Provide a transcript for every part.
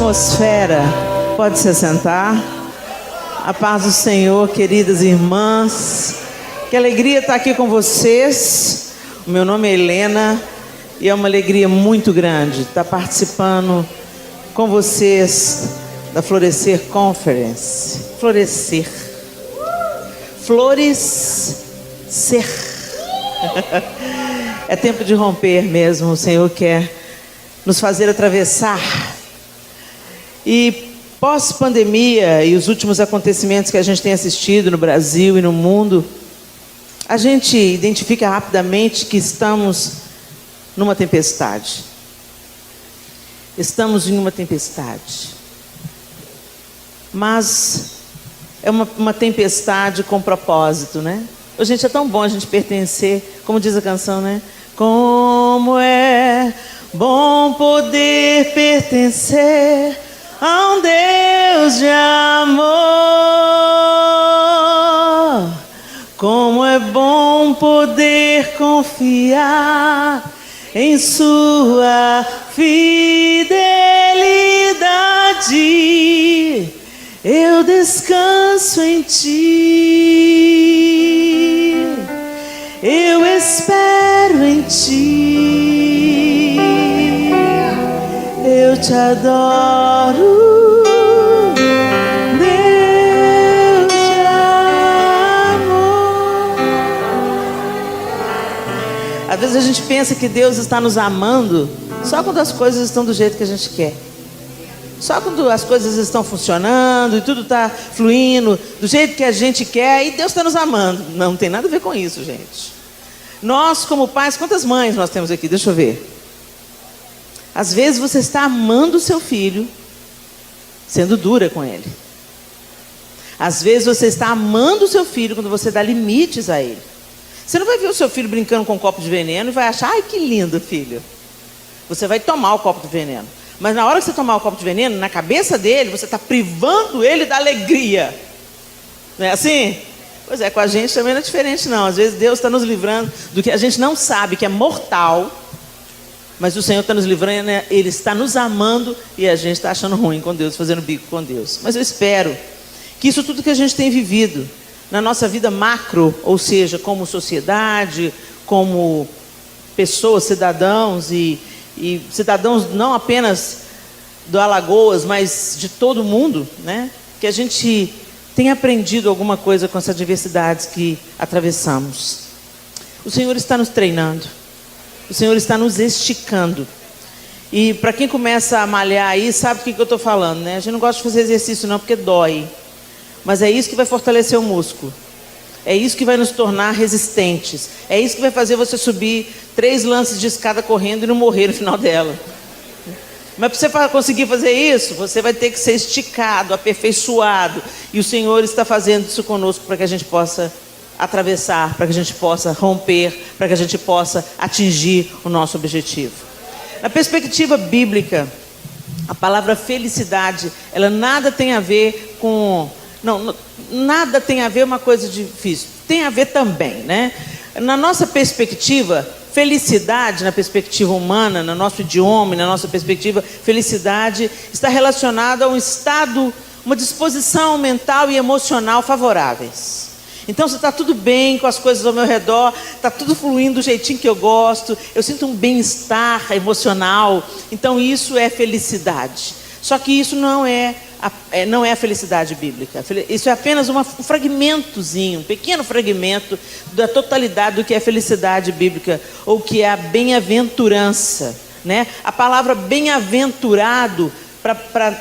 atmosfera. Pode se sentar. A paz do Senhor, queridas irmãs. Que alegria estar aqui com vocês. O meu nome é Helena e é uma alegria muito grande estar participando com vocês da Florescer Conference. Florescer. Florescer. É tempo de romper mesmo. O Senhor quer nos fazer atravessar. E pós-pandemia e os últimos acontecimentos que a gente tem assistido no Brasil e no mundo, a gente identifica rapidamente que estamos numa tempestade. Estamos em uma tempestade. Mas é uma tempestade com propósito, né? Oh, gente, é tão bom a gente pertencer, como diz a canção, né? Como é bom poder pertencer a um Deus de amor. Como é bom poder confiar em sua fidelidade. Eu descanso em ti. Eu espero em ti. Eu te adoro. Deus de amor. Às vezes a gente pensa que Deus está nos amando só quando as coisas estão do jeito que a gente quer. Só quando as coisas estão funcionando e tudo está fluindo do jeito que a gente quer, e Deus está nos amando. Não tem nada a ver com isso, gente. Nós, como pais, quantas mães nós temos aqui? Deixa eu ver. Às vezes você está amando o seu filho, sendo dura com ele. Às vezes você está amando o seu filho quando você dá limites a ele. Você não vai ver o seu filho brincando com um copo de veneno e vai achar, ai que lindo, filho. Você vai tomar o copo de veneno. Mas na hora que você tomar o copo de veneno, na cabeça dele, você está privando ele da alegria. Não é assim? Pois é, com a gente também não é diferente não. Às vezes Deus está nos livrando do que a gente não sabe, que é mortal. Mas o Senhor está nos livrando, né? Ele está nos amando e a gente está achando ruim com Deus, fazendo bico com Deus. Mas eu espero que isso tudo que a gente tem vivido na nossa vida macro, ou seja, como sociedade, como pessoas, cidadãos e cidadãos não apenas do Alagoas, mas de todo mundo, né? Que a gente tenha aprendido alguma coisa com essas diversidades que atravessamos. O Senhor está nos treinando. O Senhor está nos esticando. E para quem começa a malhar aí, sabe do que eu estou falando, né? A gente não gosta de fazer exercício não, porque dói. Mas é isso que vai fortalecer o músculo. É isso que vai nos tornar resistentes. É isso que vai fazer você subir 3 lances de escada correndo e não morrer no final dela. Mas para você conseguir fazer isso, você vai ter que ser esticado, aperfeiçoado. E o Senhor está fazendo isso conosco para que a gente possa atravessar, para que a gente possa romper, para que a gente possa atingir o nosso objetivo. Na perspectiva bíblica, a palavra felicidade, ela nada tem a ver com... Não, nada tem a ver uma coisa difícil. Tem a ver também, né? Na nossa perspectiva, felicidade, na perspectiva humana, no nosso idioma, na nossa perspectiva, felicidade está relacionada a um estado, uma disposição mental e emocional favoráveis. Então, se está tudo bem com as coisas ao meu redor, está tudo fluindo do jeitinho que eu gosto, eu sinto um bem-estar emocional, então isso é felicidade. Só que isso não é a felicidade bíblica. Isso é apenas um fragmentozinho, um pequeno fragmento da totalidade do que é felicidade bíblica, ou que é a bem-aventurança, né? A palavra bem-aventurado,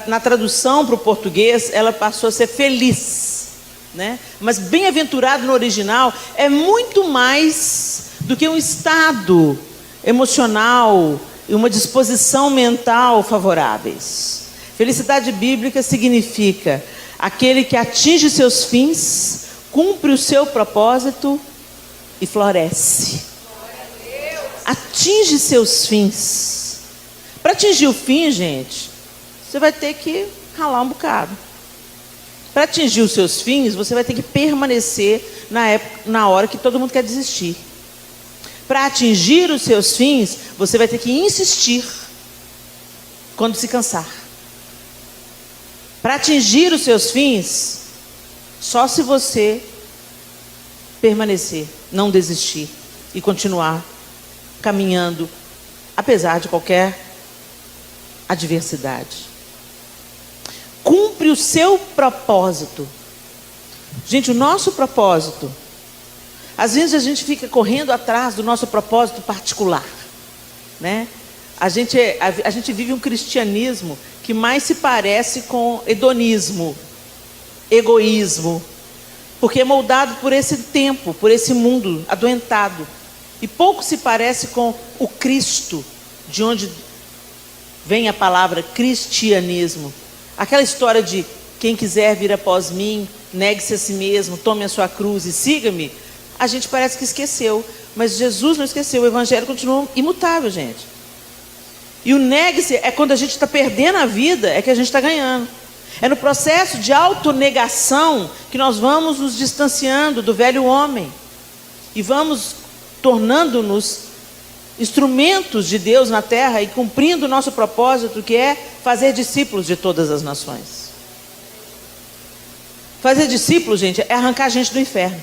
na tradução para o português, ela passou a ser feliz, né? Mas bem-aventurado no original é muito mais do que um estado emocional e uma disposição mental favoráveis. Felicidade bíblica significa aquele que atinge seus fins, cumpre o seu propósito e floresce. Atinge seus fins. Para atingir o fim, gente, você vai ter que ralar um bocado. Para atingir os seus fins, você vai ter que permanecer na hora que todo mundo quer desistir. Para atingir os seus fins, você vai ter que insistir quando se cansar. para atingir os seus fins, só se você permanecer, não desistir e continuar caminhando, apesar de qualquer adversidade. Cumpre o seu propósito. Gente, o nosso propósito, às vezes a gente fica correndo atrás do nosso propósito particular, né? A gente vive um cristianismo que mais se parece com hedonismo, egoísmo, porque é moldado por esse tempo, por esse mundo adoentado, e pouco se parece com o Cristo, de onde vem a palavra cristianismo. Aquela história de quem quiser vir após mim, negue-se a si mesmo, tome a sua cruz e siga-me. A gente parece que esqueceu, mas Jesus não esqueceu, o evangelho continua imutável, gente. E o negue-se é quando a gente está perdendo a vida, é que a gente está ganhando. É no processo de autonegação que nós vamos nos distanciando do velho homem e vamos tornando-nos instrumentos de Deus na terra e cumprindo o nosso propósito, que é fazer discípulos de todas as nações. Fazer discípulos, gente, é arrancar a gente do inferno,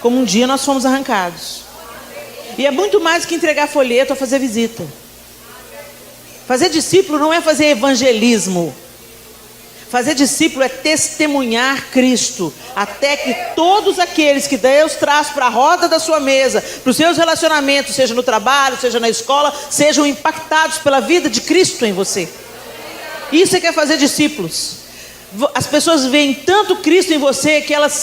como um dia nós fomos arrancados. E é muito mais que entregar folheto ou fazer visita. Fazer discípulo não é fazer evangelismo. Fazer discípulo é testemunhar Cristo, até que todos aqueles que Deus traz para a roda da sua mesa, para os seus relacionamentos, seja no trabalho, seja na escola, sejam impactados pela vida de Cristo em você. Isso é que é fazer discípulos. As pessoas veem tanto Cristo em você que elas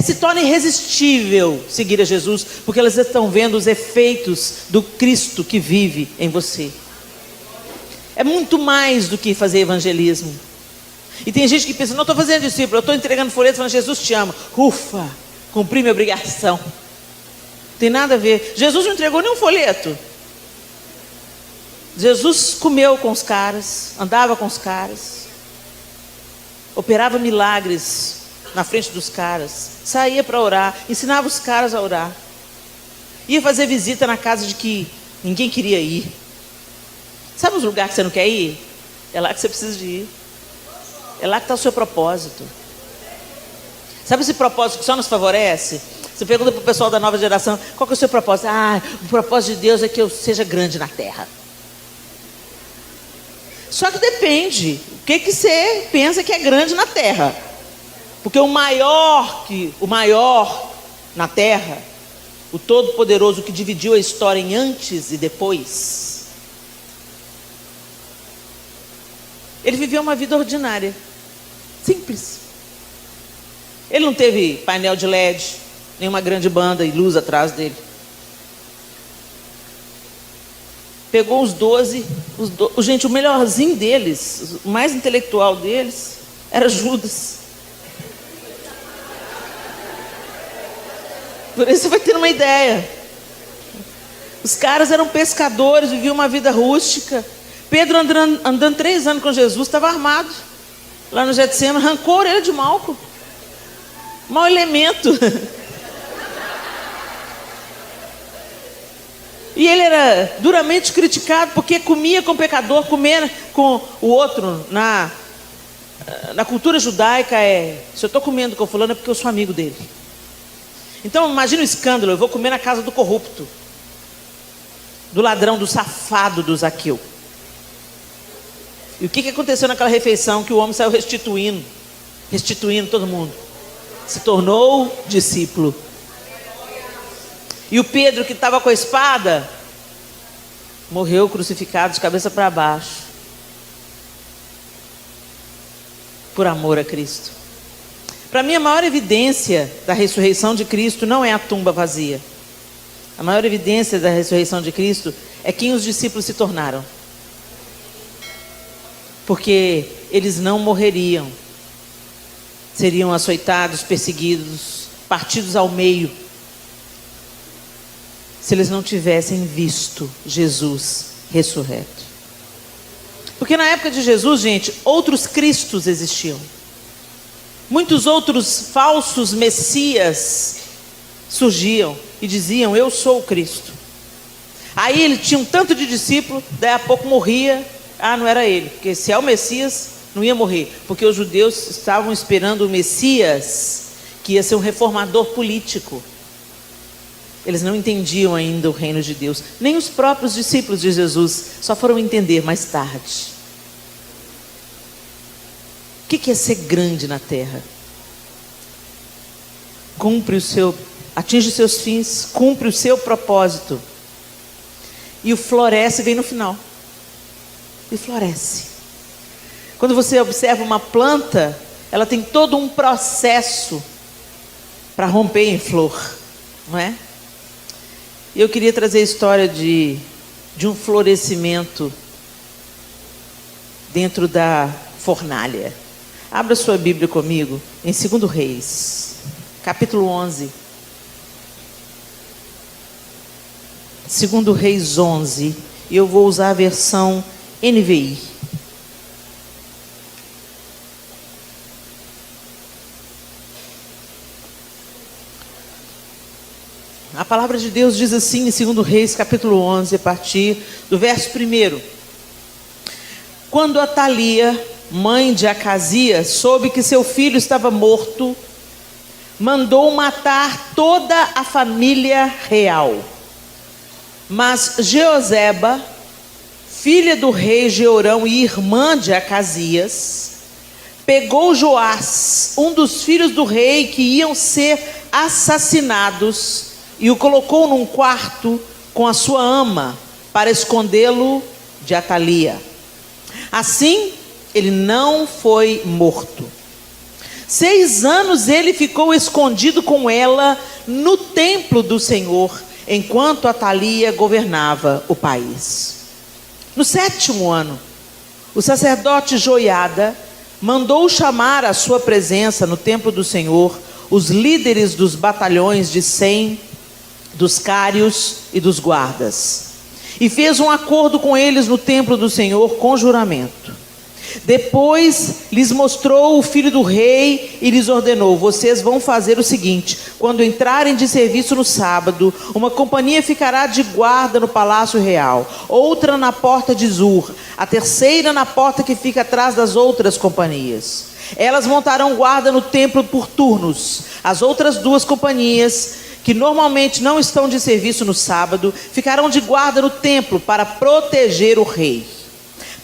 se torna irresistível seguir a Jesus, porque elas estão vendo os efeitos do Cristo que vive em você. É muito mais do que fazer evangelismo. E tem gente que pensa, não estou fazendo discípulo, eu estou entregando folheto falando, Jesus te ama. Ufa, cumpri minha obrigação. Não tem nada a ver. Jesus não entregou nenhum folheto. Jesus comeu com os caras, andava com os caras, operava milagres na frente dos caras, saía para orar, ensinava os caras a orar, ia fazer visita na casa de que ninguém queria ir. Sabe os lugares que você não quer ir? É lá que você precisa de ir. É lá que está o seu propósito. Sabe esse propósito que só nos favorece? Você pergunta para o pessoal da nova geração, qual que é o seu propósito? O propósito de Deus é que eu seja grande na terra. Só que depende, o que você pensa que é grande na terra? Porque o maior na terra, o Todo-Poderoso que dividiu a história em antes e depois, ele viveu uma vida ordinária, simples. Ele não teve painel de LED, nenhuma grande banda e luz atrás dele. Pegou os 12, gente, o melhorzinho deles, o mais intelectual deles, era Judas. Por isso você vai ter uma ideia. Os caras eram pescadores, viviam uma vida rústica. Pedro andando 3 anos com Jesus, estava armado. Lá no Getsemane, arrancou a orelha de Malco. Mau elemento. E ele era duramente criticado porque comia com pecador, comer com o outro. Na cultura judaica se eu estou comendo com fulano é porque eu sou amigo dele. Então imagina o escândalo, eu vou comer na casa do corrupto, do ladrão, do safado do Zaqueu. E o que aconteceu naquela refeição? Que o homem saiu restituindo todo mundo. Se tornou discípulo. E o Pedro, que estava com a espada, morreu crucificado de cabeça para baixo, por amor a Cristo. Para mim, a maior evidência da ressurreição de Cristo não é a tumba vazia. A maior evidência da ressurreição de Cristo é quem os discípulos se tornaram. Porque eles não morreriam, seriam açoitados, perseguidos, partidos ao meio, se eles não tivessem visto Jesus ressurreto. Porque na época de Jesus, gente, outros cristos existiam. Muitos outros falsos messias surgiam e diziam, eu sou o Cristo. Aí ele tinha um tanto de discípulo, daí a pouco morria. Não era ele, porque se é o Messias, não ia morrer, porque os judeus estavam esperando o Messias, que ia ser um reformador político. Eles não entendiam ainda o reino de Deus. Nem os próprios discípulos de Jesus só foram entender mais tarde. O que é ser grande na terra? Atinge os seus fins, cumpre o seu propósito. E o floresce vem no final. E floresce. Quando você observa uma planta, ela tem todo um processo para romper em flor, não é? E eu queria trazer a história de um florescimento dentro da fornalha. Abra sua Bíblia comigo em 2 Reis, capítulo 11. 2 Reis 11, e eu vou usar a versão NVI. A palavra de Deus diz assim em 2 Reis, capítulo 11, a partir do verso 1. Quando Atalia, mãe de Acasias, soube que seu filho estava morto, mandou matar toda a família real. Mas Jeoseba, filha do rei Jeorão e irmã de Acasias, pegou Joás, um dos filhos do rei que iam ser assassinados, e o colocou num quarto com a sua ama, para escondê-lo de Atalia. Assim, ele não foi morto. 6 anos ele ficou escondido com ela no templo do Senhor, enquanto Atalia governava o país. No 7º ano, o sacerdote Joiada mandou chamar à sua presença no templo do Senhor os líderes dos batalhões de 100, dos cários e dos guardas, e fez um acordo com eles no templo do Senhor com juramento. Depois lhes mostrou o filho do rei e lhes ordenou: vocês vão fazer o seguinte: quando entrarem de serviço no sábado, uma companhia ficará de guarda no palácio real, outra na porta de Zur, a terceira na porta que fica atrás das outras companhias. Elas montarão guarda no templo por turnos. As outras 2 companhias, que normalmente não estão de serviço no sábado, ficarão de guarda no templo para proteger o rei.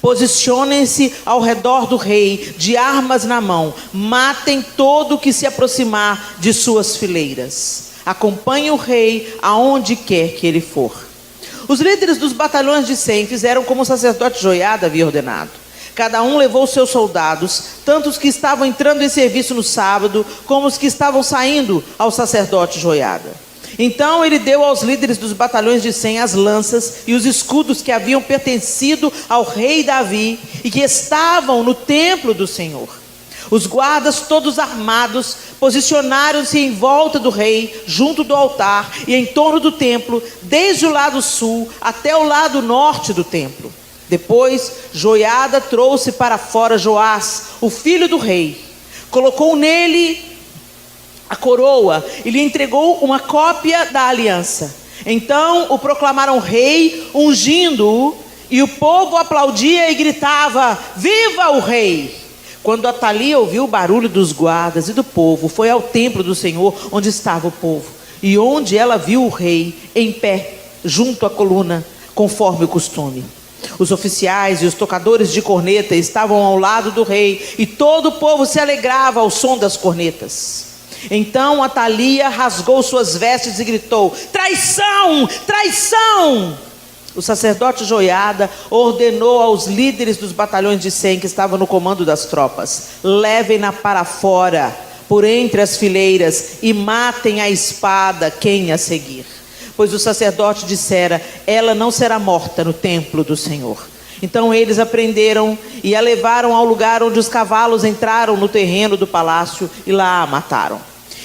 Posicionem-se ao redor do rei, de armas na mão. Matem todo o que se aproximar de suas fileiras. Acompanhem o rei aonde quer que ele for. Os líderes dos batalhões de 100 fizeram como o sacerdote Joiada havia ordenado. Cada um levou seus soldados, tanto os que estavam entrando em serviço no sábado, como os que estavam saindo ao sacerdote Joiada. Então ele deu aos líderes dos batalhões de 100 as lanças e os escudos que haviam pertencido ao rei Davi e que estavam no templo do Senhor. Os guardas, todos armados, posicionaram-se em volta do rei, junto do altar e em torno do templo, desde o lado sul até o lado norte do templo. Depois, Joiada trouxe para fora Joás, o filho do rei, colocou nele a coroa e lhe entregou uma cópia da aliança. Então o proclamaram rei, ungindo-o, e o povo aplaudia e gritava: viva o rei! Quando Atalia ouviu o barulho dos guardas e do povo, foi ao templo do Senhor, onde estava o povo, e onde ela viu o rei em pé, junto à coluna, conforme o costume. Os oficiais e os tocadores de corneta estavam ao lado do rei, e todo o povo se alegrava ao som das cornetas. Então Atalia rasgou suas vestes e gritou: traição! Traição! O sacerdote Joiada ordenou aos líderes dos batalhões de 100 que estavam no comando das tropas: levem-na para fora, por entre as fileiras, e matem a espada quem a seguir. Pois o sacerdote dissera: ela não será morta no templo do Senhor. Então eles a prenderam e a levaram ao lugar onde os cavalos entraram no terreno do palácio, e lá a mataram.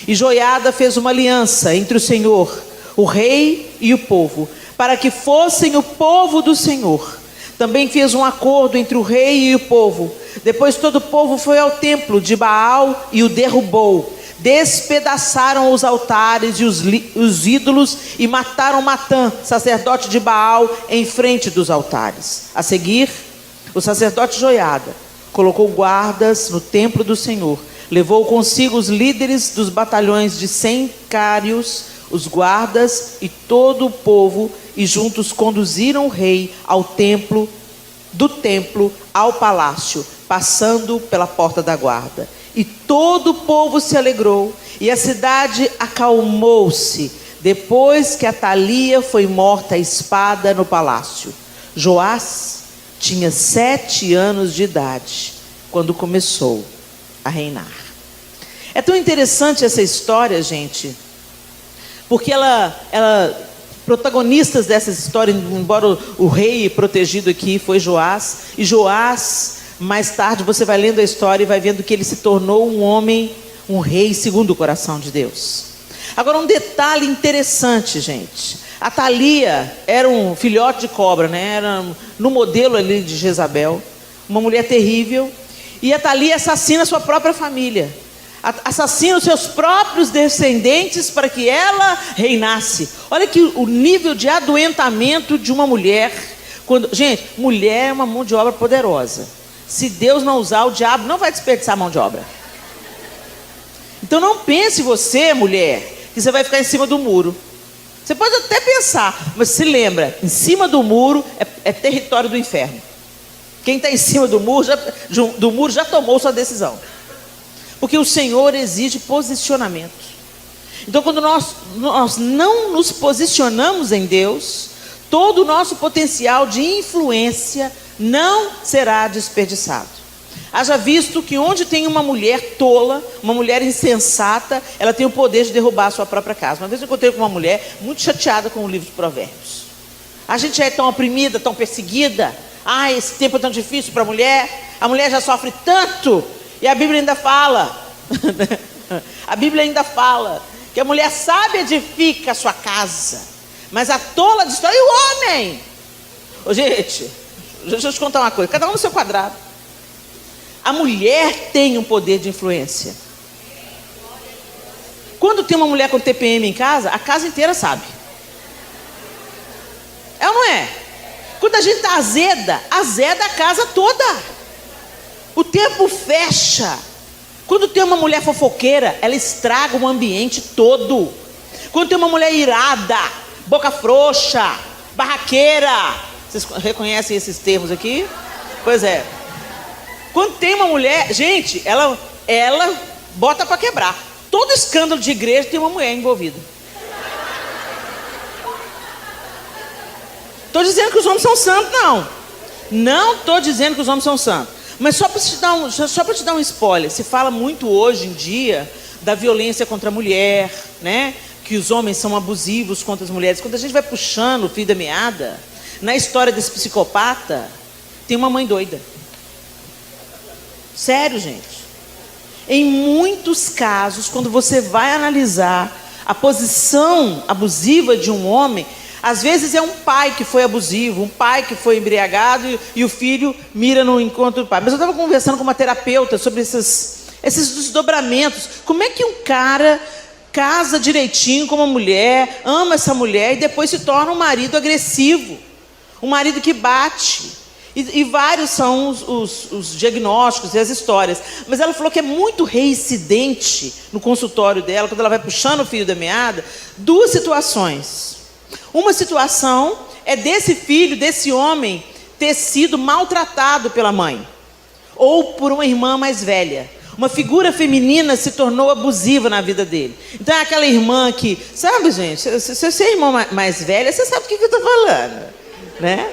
E Joiada fez uma aliança entre o Senhor, o rei e o povo, para que fossem o povo do Senhor. Também fez um acordo entre o rei e o povo. Depois todo o povo foi ao templo de Baal e o derrubou. Despedaçaram os altares e os ídolos e mataram Matã, sacerdote de Baal, em frente dos altares. A seguir, o sacerdote Joiada colocou guardas no templo do Senhor. Levou consigo os líderes dos batalhões de 100 cários, os guardas e todo o povo, e juntos conduziram o rei ao templo, do templo ao palácio, passando pela porta da guarda. E todo o povo se alegrou, e a cidade acalmou-se, depois que Atalia foi morta à espada no palácio. Joás tinha 7 anos de idade quando começou a reinar. É tão interessante essa história, gente, porque protagonistas dessa história, embora o rei protegido aqui foi Joás, e Joás, mais tarde você vai lendo a história e vai vendo que ele se tornou um homem, um rei segundo o coração de Deus. Agora, um detalhe interessante, gente. Atalia era um filhote de cobra, né? Era no modelo ali de Jezabel, uma mulher terrível. E Atalia assassina sua própria família, assassina os seus próprios descendentes para que ela reinasse. Olha que o nível de adoentamento de uma mulher. Gente, mulher é uma mão de obra poderosa. Se Deus não usar, o diabo não vai desperdiçar a mão de obra. Então não pense você, mulher, que você vai ficar em cima do muro. Você pode até pensar, mas se lembra, em cima do muro é território do inferno. Quem está em cima do muro já tomou sua decisão. Porque o Senhor exige posicionamento. Então quando nós não nos posicionamos em Deus, todo o nosso potencial de influência não será desperdiçado. Haja visto que onde tem uma mulher tola, uma mulher insensata, ela tem o poder de derrubar a sua própria casa. Uma vez eu encontrei com uma mulher muito chateada com o livro de Provérbios. A gente é tão oprimida, tão perseguida. Esse tempo é tão difícil para a mulher já sofre tanto. E a Bíblia ainda fala, que a mulher sábia edifica a sua casa, mas a tola destrói o homem. Gente, deixa eu te contar uma coisa, cada um no seu quadrado. A mulher tem um poder de influência. Quando tem uma mulher com TPM em casa, a casa inteira sabe. É ou não é? Quando a gente está azeda a casa toda. O tempo fecha. Quando tem uma mulher fofoqueira, ela estraga o ambiente todo. Quando tem uma mulher irada, boca frouxa, barraqueira. Vocês reconhecem esses termos aqui? Pois é. Quando tem uma mulher, gente, ela bota para quebrar. Todo escândalo de igreja tem uma mulher envolvida. Estou dizendo que os homens são santos, não. Não estou dizendo que os homens são santos. Mas só para te dar um spoiler, se fala muito hoje em dia da violência contra a mulher, né? Que os homens são abusivos contra as mulheres. Quando a gente vai puxando o fio da meada, na história desse psicopata, tem uma mãe doida. Sério, gente. Em muitos casos, quando você vai analisar a posição abusiva de um homem, às vezes é um pai que foi abusivo, um pai que foi embriagado e o filho mira no encontro do pai. Mas eu estava conversando com uma terapeuta sobre esses desdobramentos. Como é que um cara casa direitinho com uma mulher, ama essa mulher e depois se torna um marido agressivo, um marido que bate? E vários são os diagnósticos e as histórias. Mas ela falou que é muito reincidente no consultório dela, quando ela vai puxando o fio da meada, 2 situações. Uma situação é desse filho, desse homem, ter sido maltratado pela mãe. Ou por uma irmã mais velha. Uma figura feminina se tornou abusiva na vida dele. Então é aquela irmã que... Sabe, gente, se você é irmã mais velha, você sabe do que eu estou falando, né?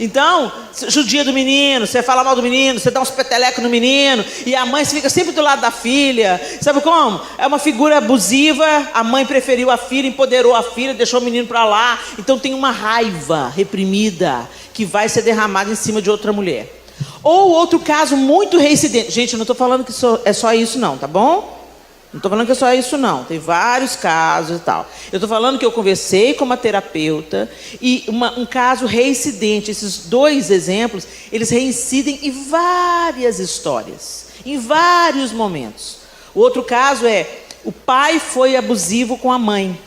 Então, judia do menino, você fala mal do menino, você dá uns petelecos no menino, e a mãe fica sempre do lado da filha. Sabe como? É uma figura abusiva, a mãe preferiu a filha, empoderou a filha, deixou o menino para lá. Então tem uma raiva reprimida que vai ser derramada em cima de outra mulher. Ou outro caso muito reincidente. Gente, eu não estou falando que é só isso não, tá bom? Não estou falando que é só isso não, tem vários casos e tal. Eu estou falando que eu conversei com uma terapeuta e um caso reincidente. Esses 2 exemplos, eles reincidem em várias histórias, em vários momentos. O outro caso é, o pai foi abusivo com a mãe.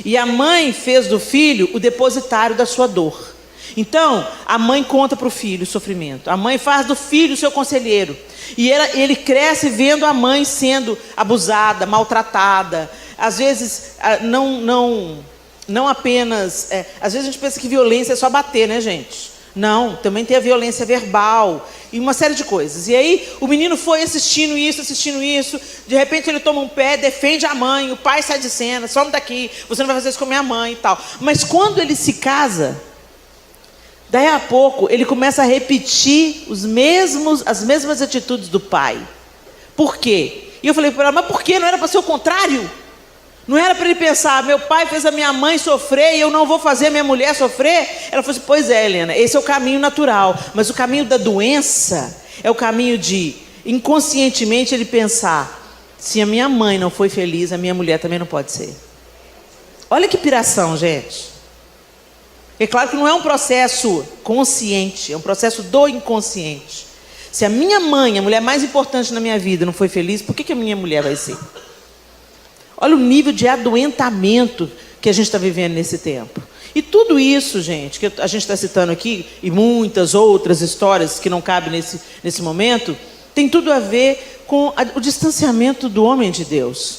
E a mãe fez do filho o depositário da sua dor. Então, a mãe conta para o filho o sofrimento. A mãe faz do filho o seu conselheiro. E ele cresce vendo a mãe sendo abusada, maltratada. Às vezes, não apenas... às vezes a gente pensa que violência é só bater, né, gente? Não, também tem a violência verbal e uma série de coisas. E aí o menino foi assistindo isso. De repente ele toma um pé, defende a mãe, o pai sai de cena, some daqui, você não vai fazer isso com a minha mãe e tal. Mas quando ele se casa, daí a pouco ele começa a repetir as mesmas atitudes do pai. Por quê? E eu falei para ela, mas por quê? Não era para ser o contrário? Não era para ele pensar, meu pai fez a minha mãe sofrer e eu não vou fazer a minha mulher sofrer? Ela falou assim, pois é, Helena, esse é o caminho natural. Mas o caminho da doença é o caminho de, inconscientemente, ele pensar, se a minha mãe não foi feliz, a minha mulher também não pode ser. Olha que piração, gente. É claro que não é um processo consciente, é um processo do inconsciente. Se a minha mãe, a mulher mais importante na minha vida, não foi feliz, por que a minha mulher vai ser? Olha o nível de adoentamento que a gente está vivendo nesse tempo. E tudo isso, gente, que a gente está citando aqui, e muitas outras histórias que não cabem nesse momento, tem tudo a ver com o distanciamento do homem de Deus.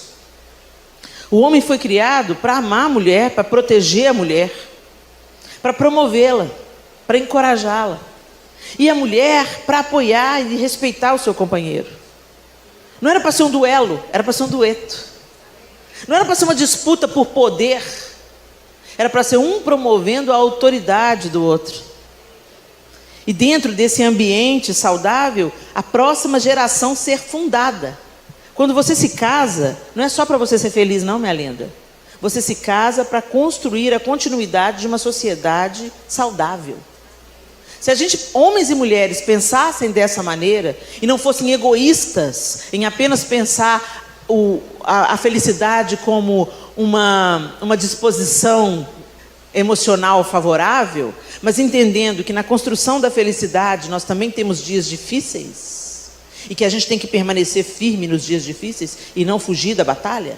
O homem foi criado para amar a mulher, para proteger a mulher, para promovê-la, para encorajá-la. E a mulher para apoiar e respeitar o seu companheiro. Não era para ser um duelo, era para ser um dueto. Não era para ser uma disputa por poder, era para ser um promovendo a autoridade do outro. E dentro desse ambiente saudável, a próxima geração ser fundada. Quando você se casa, não é só para você ser feliz não, minha linda. Você se casa para construir a continuidade de uma sociedade saudável. Se a gente, homens e mulheres, pensassem dessa maneira e não fossem egoístas em apenas pensar a felicidade como uma disposição emocional favorável, mas entendendo que na construção da felicidade nós também temos dias difíceis e que a gente tem que permanecer firme nos dias difíceis e não fugir da batalha,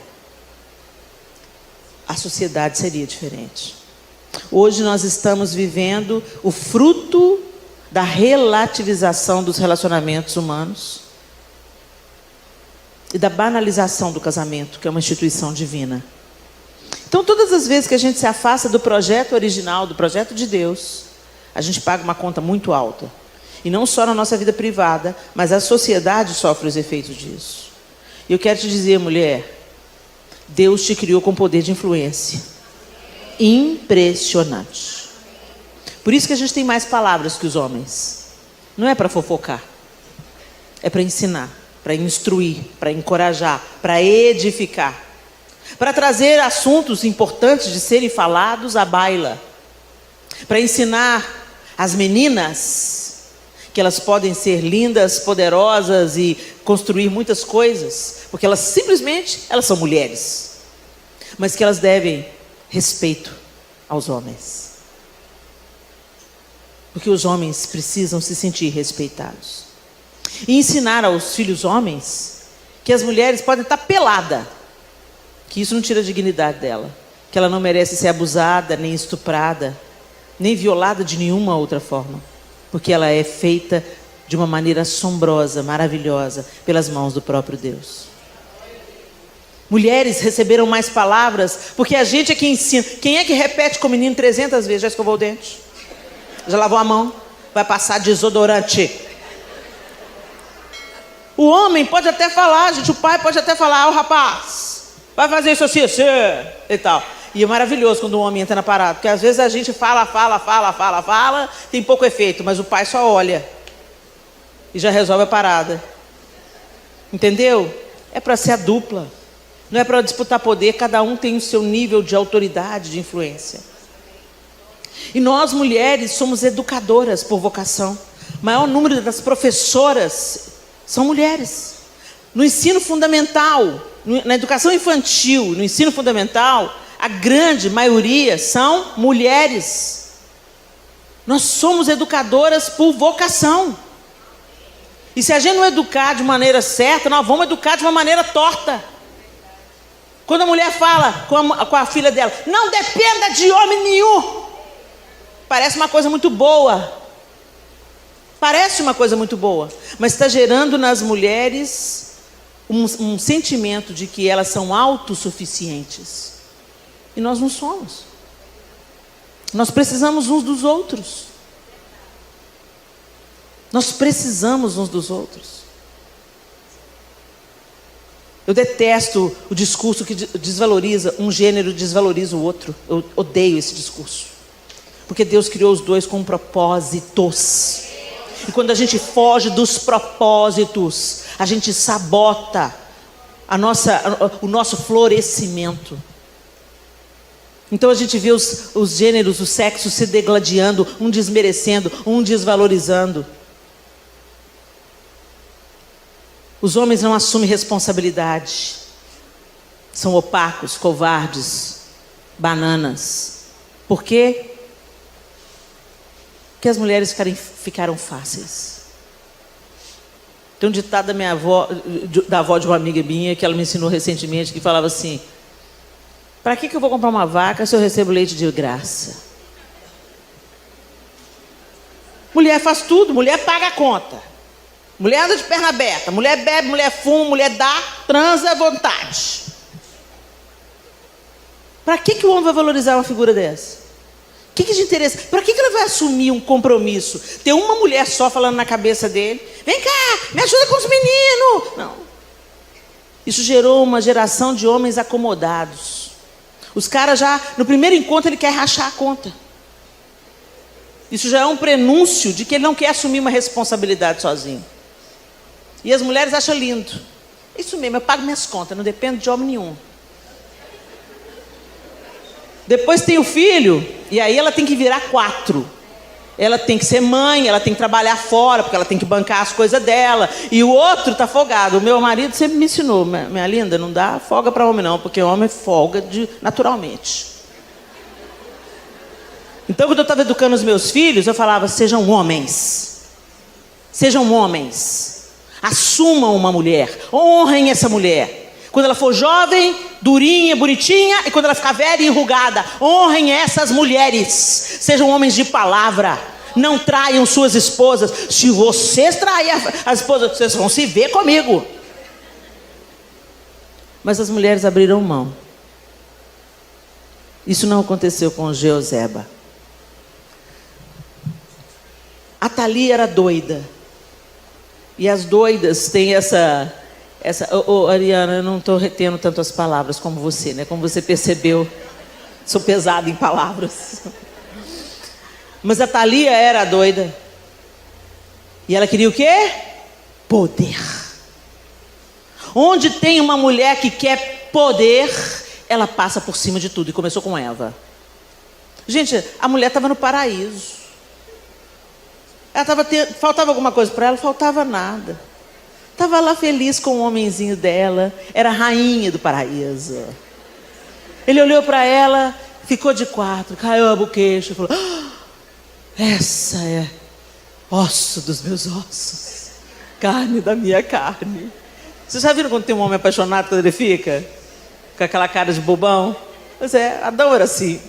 a sociedade seria diferente. Hoje nós estamos vivendo o fruto da relativização dos relacionamentos humanos e da banalização do casamento, que é uma instituição divina. Então, todas as vezes que a gente se afasta do projeto original, do projeto de Deus, a gente paga uma conta muito alta. E não só na nossa vida privada, mas a sociedade sofre os efeitos disso. E eu quero te dizer, mulher, Deus te criou com poder de influência impressionante. Por isso que a gente tem mais palavras que os homens. Não é para fofocar, é para ensinar, para instruir, para encorajar, para edificar, para trazer assuntos importantes de serem falados à baila, para ensinar as meninas que elas podem ser lindas, poderosas e construir muitas coisas, porque elas são mulheres, mas que elas devem respeito aos homens, porque os homens precisam se sentir respeitados. E ensinar aos filhos homens que as mulheres podem estar pelada, que isso não tira a dignidade dela, que ela não merece ser abusada, nem estuprada, nem violada de nenhuma outra forma, porque ela é feita de uma maneira assombrosa, maravilhosa, pelas mãos do próprio Deus. Mulheres receberam mais palavras, porque a gente é que ensina. Quem é que repete com o menino 300 vezes? Já escovou o dente? Já lavou a mão? Vai passar desodorante? O homem pode até falar, gente, o pai pode até falar, o rapaz, vai fazer isso assim, assim, e tal. E é maravilhoso quando o homem entra na parada, porque às vezes a gente fala, tem pouco efeito, mas o pai só olha e já resolve a parada. Entendeu? É para ser a dupla, não é para disputar poder, cada um tem o seu nível de autoridade, de influência. E nós mulheres somos educadoras por vocação. O maior número das professoras são mulheres. No ensino fundamental, na educação infantil, no ensino fundamental, a grande maioria são mulheres. Nós somos educadoras por vocação. E se a gente não educar de maneira certa, nós vamos educar de uma maneira torta. Quando a mulher fala com a filha dela, não dependa de homem nenhum. Parece uma coisa muito boa. Parece uma coisa muito boa. Mas está gerando nas mulheres um sentimento de que elas são autossuficientes. E nós não somos. Nós precisamos uns dos outros. Nós precisamos uns dos outros. Eu detesto o discurso que desvaloriza um gênero, desvaloriza o outro. Eu odeio esse discurso. Porque Deus criou os dois com propósitos. E quando a gente foge dos propósitos, a gente sabota o nosso florescimento. Então a gente vê os gêneros, os sexos se degladiando, um desmerecendo, um desvalorizando. Os homens não assumem responsabilidade. São opacos, covardes, bananas. Por quê? Porque as mulheres ficaram fáceis. Tem um ditado da minha avó, da avó de uma amiga minha, que ela me ensinou recentemente, que falava assim: para que eu vou comprar uma vaca se eu recebo leite de graça? Mulher faz tudo, mulher paga a conta. Mulher anda de perna aberta, mulher bebe, mulher fuma, mulher dá, transa à vontade. Para que o homem vai valorizar uma figura dessa? O que de interesse? Para que ele vai assumir um compromisso? Ter uma mulher só falando na cabeça dele: vem cá, me ajuda com os meninos. Não. Isso gerou uma geração de homens acomodados. Os caras já, no primeiro encontro, ele quer rachar a conta. Isso já é um prenúncio de que ele não quer assumir uma responsabilidade sozinho. E as mulheres acham lindo. Isso mesmo, eu pago minhas contas, não dependo de homem nenhum. Depois tem o filho, e aí ela tem que virar 4. Ela tem que ser mãe, ela tem que trabalhar fora, porque ela tem que bancar as coisas dela. E o outro está folgado. O meu marido sempre me ensinou: minha linda, não dá folga para homem não, porque homem folga naturalmente. Então, quando eu estava educando os meus filhos, eu falava: sejam homens. Sejam homens. Assumam uma mulher. Honrem essa mulher. Quando ela for jovem, durinha, bonitinha, e quando ela ficar velha e enrugada, honrem essas mulheres. Sejam homens de palavra. Não traiam suas esposas. Se vocês traírem as esposas, vocês vão se ver comigo. Mas as mulheres abriram mão. Isso não aconteceu com Jeoseba. A Thalia era doida. E as doidas têm essa Ariana, eu não estou retendo tanto as palavras como você, né? Como você percebeu, sou pesada em palavras. Mas a Thalia era doida. E ela queria o quê? Poder. Onde tem uma mulher que quer poder, ela passa por cima de tudo. E começou com Eva. Gente, a mulher estava no paraíso. Faltava alguma coisa para ela? Faltava nada. Estava lá feliz com o homenzinho dela. Era a rainha do paraíso. Ele olhou para ela, ficou de 4, caiu a boquecha e falou: essa é osso dos meus ossos, carne da minha carne. Vocês já viram quando tem um homem apaixonado, quando ele fica com aquela cara de bobão? Pois é, adora assim.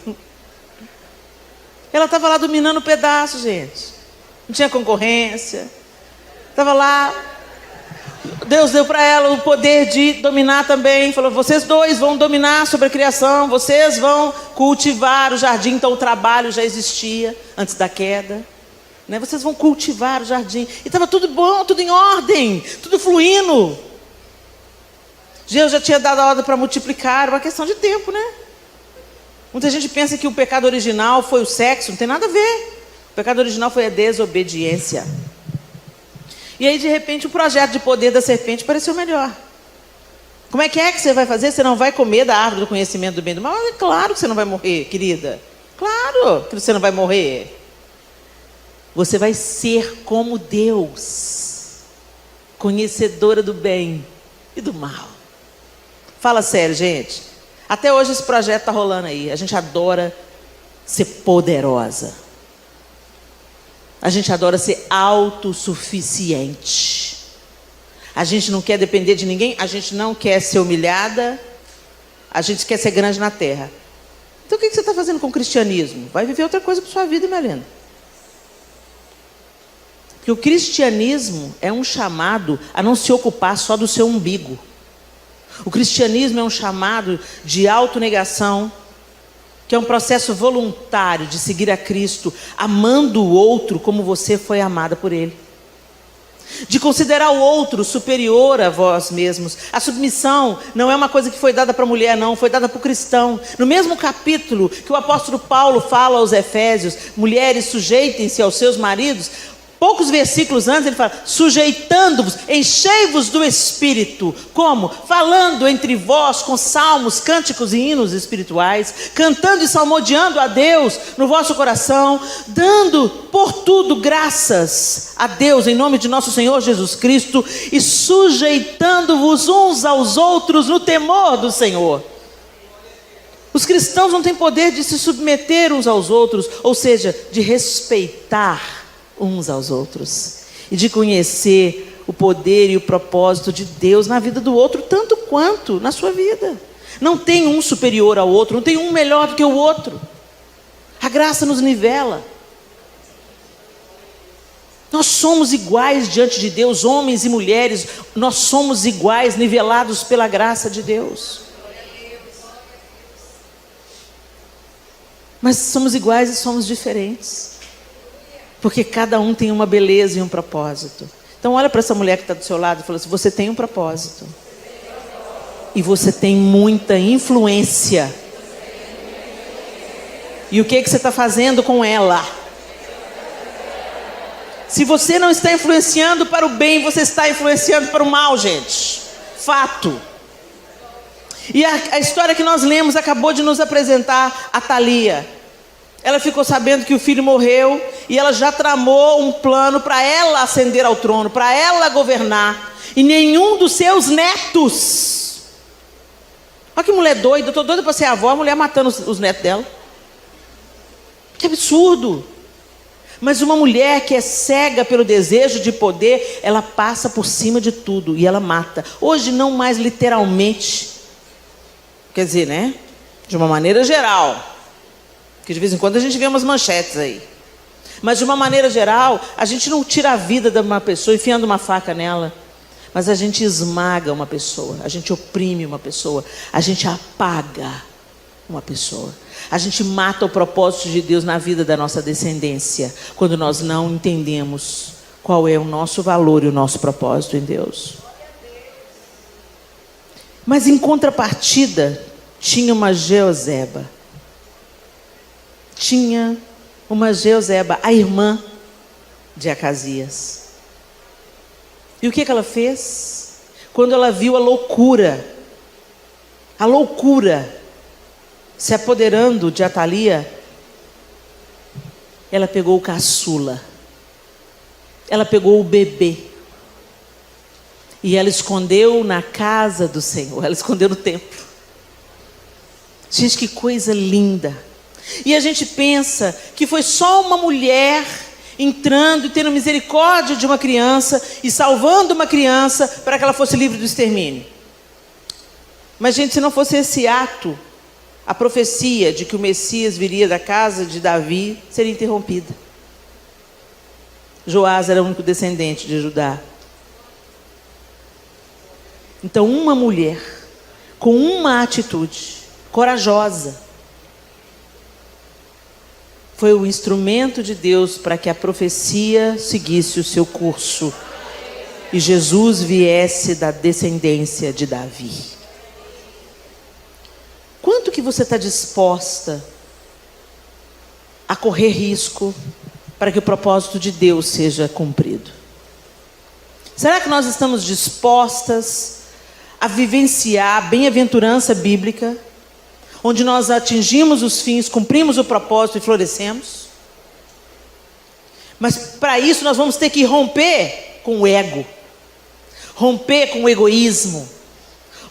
Ela estava lá dominando o pedaço, gente. Não tinha concorrência. Estava lá. Deus deu para ela o poder de dominar também. Falou: vocês dois vão dominar sobre a criação. Vocês vão cultivar o jardim. Então o trabalho já existia antes da queda, né? Vocês vão cultivar o jardim. E estava tudo bom, tudo em ordem, tudo fluindo. Deus já tinha dado a ordem para multiplicar. Uma questão de tempo, né? Muita gente pensa que o pecado original foi o sexo. Não tem nada a ver. O pecado original foi a desobediência. E aí, de repente, o projeto de poder da serpente pareceu melhor. Como é que você vai fazer? Você não vai comer da árvore do conhecimento do bem e do mal? É claro que você não vai morrer, querida. Claro que você não vai morrer. Você vai ser como Deus, conhecedora do bem e do mal. Fala sério, gente. Até hoje esse projeto está rolando aí. A gente adora ser poderosa. A gente adora ser autossuficiente. A gente não quer depender de ninguém. A gente não quer ser humilhada. A gente quer ser grande na terra. Então o que você está fazendo com o cristianismo? Vai viver outra coisa para sua vida, minha linda. Porque o cristianismo é um chamado a não se ocupar só do seu umbigo. O cristianismo é um chamado de autonegação, que é um processo voluntário de seguir a Cristo, amando o outro como você foi amada por Ele. De considerar o outro superior a vós mesmos. A submissão não é uma coisa que foi dada para a mulher, não, foi dada para o cristão. No mesmo capítulo que o apóstolo Paulo fala aos Efésios, mulheres, sujeitem-se aos seus maridos, poucos versículos antes ele fala, sujeitando-vos, enchei-vos do Espírito. Como? Falando entre vós com salmos, cânticos e hinos espirituais, cantando e salmodiando a Deus no vosso coração, dando por tudo graças a Deus em nome de nosso Senhor Jesus Cristo e sujeitando-vos uns aos outros no temor do Senhor. Os cristãos não têm poder de se submeter uns aos outros, ou seja, de respeitar uns aos outros e de conhecer o poder e o propósito de Deus na vida do outro, tanto quanto na sua vida. Não tem um superior ao outro, não tem um melhor do que o outro. A graça nos nivela. Nós somos iguais diante de Deus, homens e mulheres, nós somos iguais, nivelados pela graça de Deus. Mas somos iguais e somos diferentes. Porque cada um tem uma beleza e um propósito. Então olha para essa mulher que está do seu lado e fala assim, você tem um propósito. E você tem muita influência. E o que você está fazendo com ela? Se você não está influenciando para o bem, você está influenciando para o mal, gente. Fato. E a história que nós lemos acabou de nos apresentar a Thalia. Ela ficou sabendo que o filho morreu e ela já tramou um plano para ela ascender ao trono, para ela governar. E nenhum dos seus netos. Olha que mulher doida, eu estou doida para ser avó, a mulher matando os netos dela. Que absurdo. Mas uma mulher que é cega pelo desejo de poder, ela passa por cima de tudo e ela mata. Hoje não mais literalmente, quer dizer, né? De uma maneira geral. Que de vez em quando a gente vê umas manchetes aí. Mas de uma maneira geral, a gente não tira a vida de uma pessoa enfiando uma faca nela. Mas a gente esmaga uma pessoa, a gente oprime uma pessoa, a gente apaga uma pessoa. A gente mata o propósito de Deus na vida da nossa descendência, quando nós não entendemos qual é o nosso valor e o nosso propósito em Deus. Mas em contrapartida, tinha uma Jeozeba. Tinha uma Jeozeba, a irmã de Acasias. E o que ela fez? Quando ela viu a loucura se apoderando de Atalia, ela pegou o caçula, ela pegou o bebê, e ela escondeu na casa do Senhor, ela escondeu no templo. Gente, que coisa linda. E a gente pensa que foi só uma mulher entrando e tendo misericórdia de uma criança e salvando uma criança para que ela fosse livre do extermínio. Mas, gente, se não fosse esse ato, a profecia de que o Messias viria da casa de Davi seria interrompida. Joás era o único descendente de Judá. Então, uma mulher com uma atitude corajosa foi o instrumento de Deus para que a profecia seguisse o seu curso e Jesus viesse da descendência de Davi. Quanto que você está disposta a correr risco para que o propósito de Deus seja cumprido? Será que nós estamos dispostas a vivenciar a bem-aventurança bíblica, onde nós atingimos os fins, cumprimos o propósito e florescemos? Mas para isso nós vamos ter que romper com o ego, romper com o egoísmo,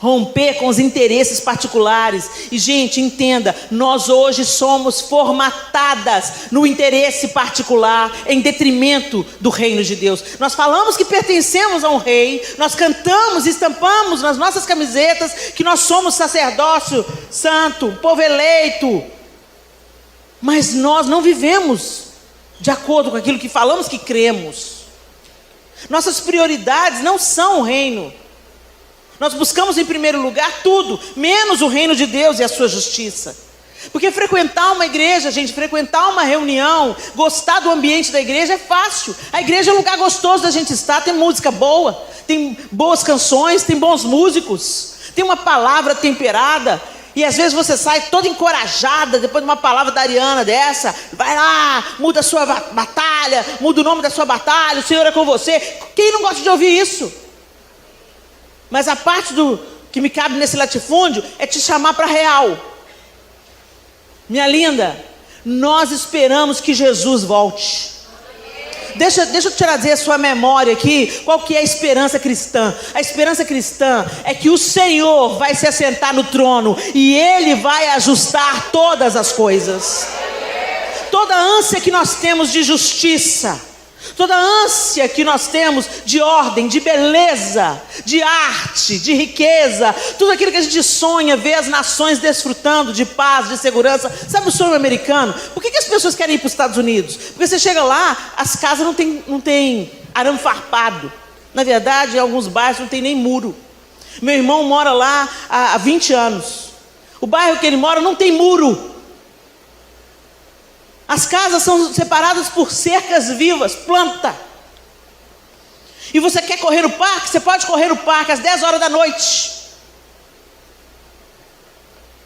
romper com os interesses particulares. E, gente, entenda, nós hoje somos formatadas no interesse particular em detrimento do reino de Deus. Nós falamos que pertencemos a um rei, nós cantamos e estampamos nas nossas camisetas que nós somos sacerdócio santo, povo eleito, Mas nós não vivemos de acordo com aquilo que falamos que cremos. Nossas prioridades não são o reino. Nós buscamos em primeiro lugar tudo, menos o reino de Deus e a sua justiça. Porque frequentar uma igreja, gente, frequentar uma reunião, gostar do ambiente da igreja é fácil. A igreja é um lugar gostoso da gente estar, tem música boa, tem boas canções, tem bons músicos, tem uma palavra temperada. E às vezes você sai toda encorajada depois de uma palavra da Ariana dessa. Vai lá, muda a sua batalha, muda o nome da sua batalha, o Senhor é com você. Quem não gosta de ouvir isso? Mas a parte que me cabe nesse latifúndio é te chamar para a real. Minha linda, nós esperamos que Jesus volte. Deixa eu trazer a sua memória aqui, qual que é a esperança cristã? A esperança cristã é que o Senhor vai se assentar no trono e Ele vai ajustar todas as coisas. Toda ânsia que nós temos de justiça, toda ânsia que nós temos de ordem, de beleza, de arte, de riqueza, tudo aquilo que a gente sonha, ver as nações desfrutando de paz, de segurança. Sabe o sonho americano? Por que as pessoas querem ir para os Estados Unidos? Porque você chega lá, as casas não tem arame farpado. Na verdade, em alguns bairros não tem nem muro. Meu irmão mora lá há 20 anos. O bairro que ele mora não tem muro. As casas são separadas por cercas vivas, planta. E você quer correr no parque? Você pode correr no parque às 10 horas da noite.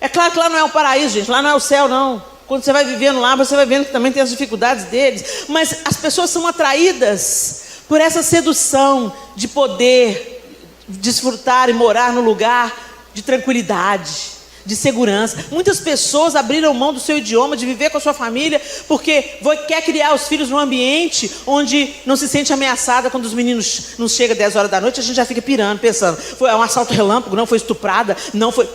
É claro que lá não é o paraíso, gente. Lá não é o céu, não. Quando você vai vivendo lá, você vai vendo que também tem as dificuldades deles. Mas as pessoas são atraídas por essa sedução de poder desfrutar e morar no lugar de tranquilidade, de segurança. Muitas pessoas abriram mão do seu idioma, de viver com a sua família, porque quer criar os filhos num ambiente onde não se sente ameaçada. Quando os meninos não chegam 10 horas da noite, a gente já fica pirando, pensando, foi um assalto relâmpago, não foi estuprada, não foi...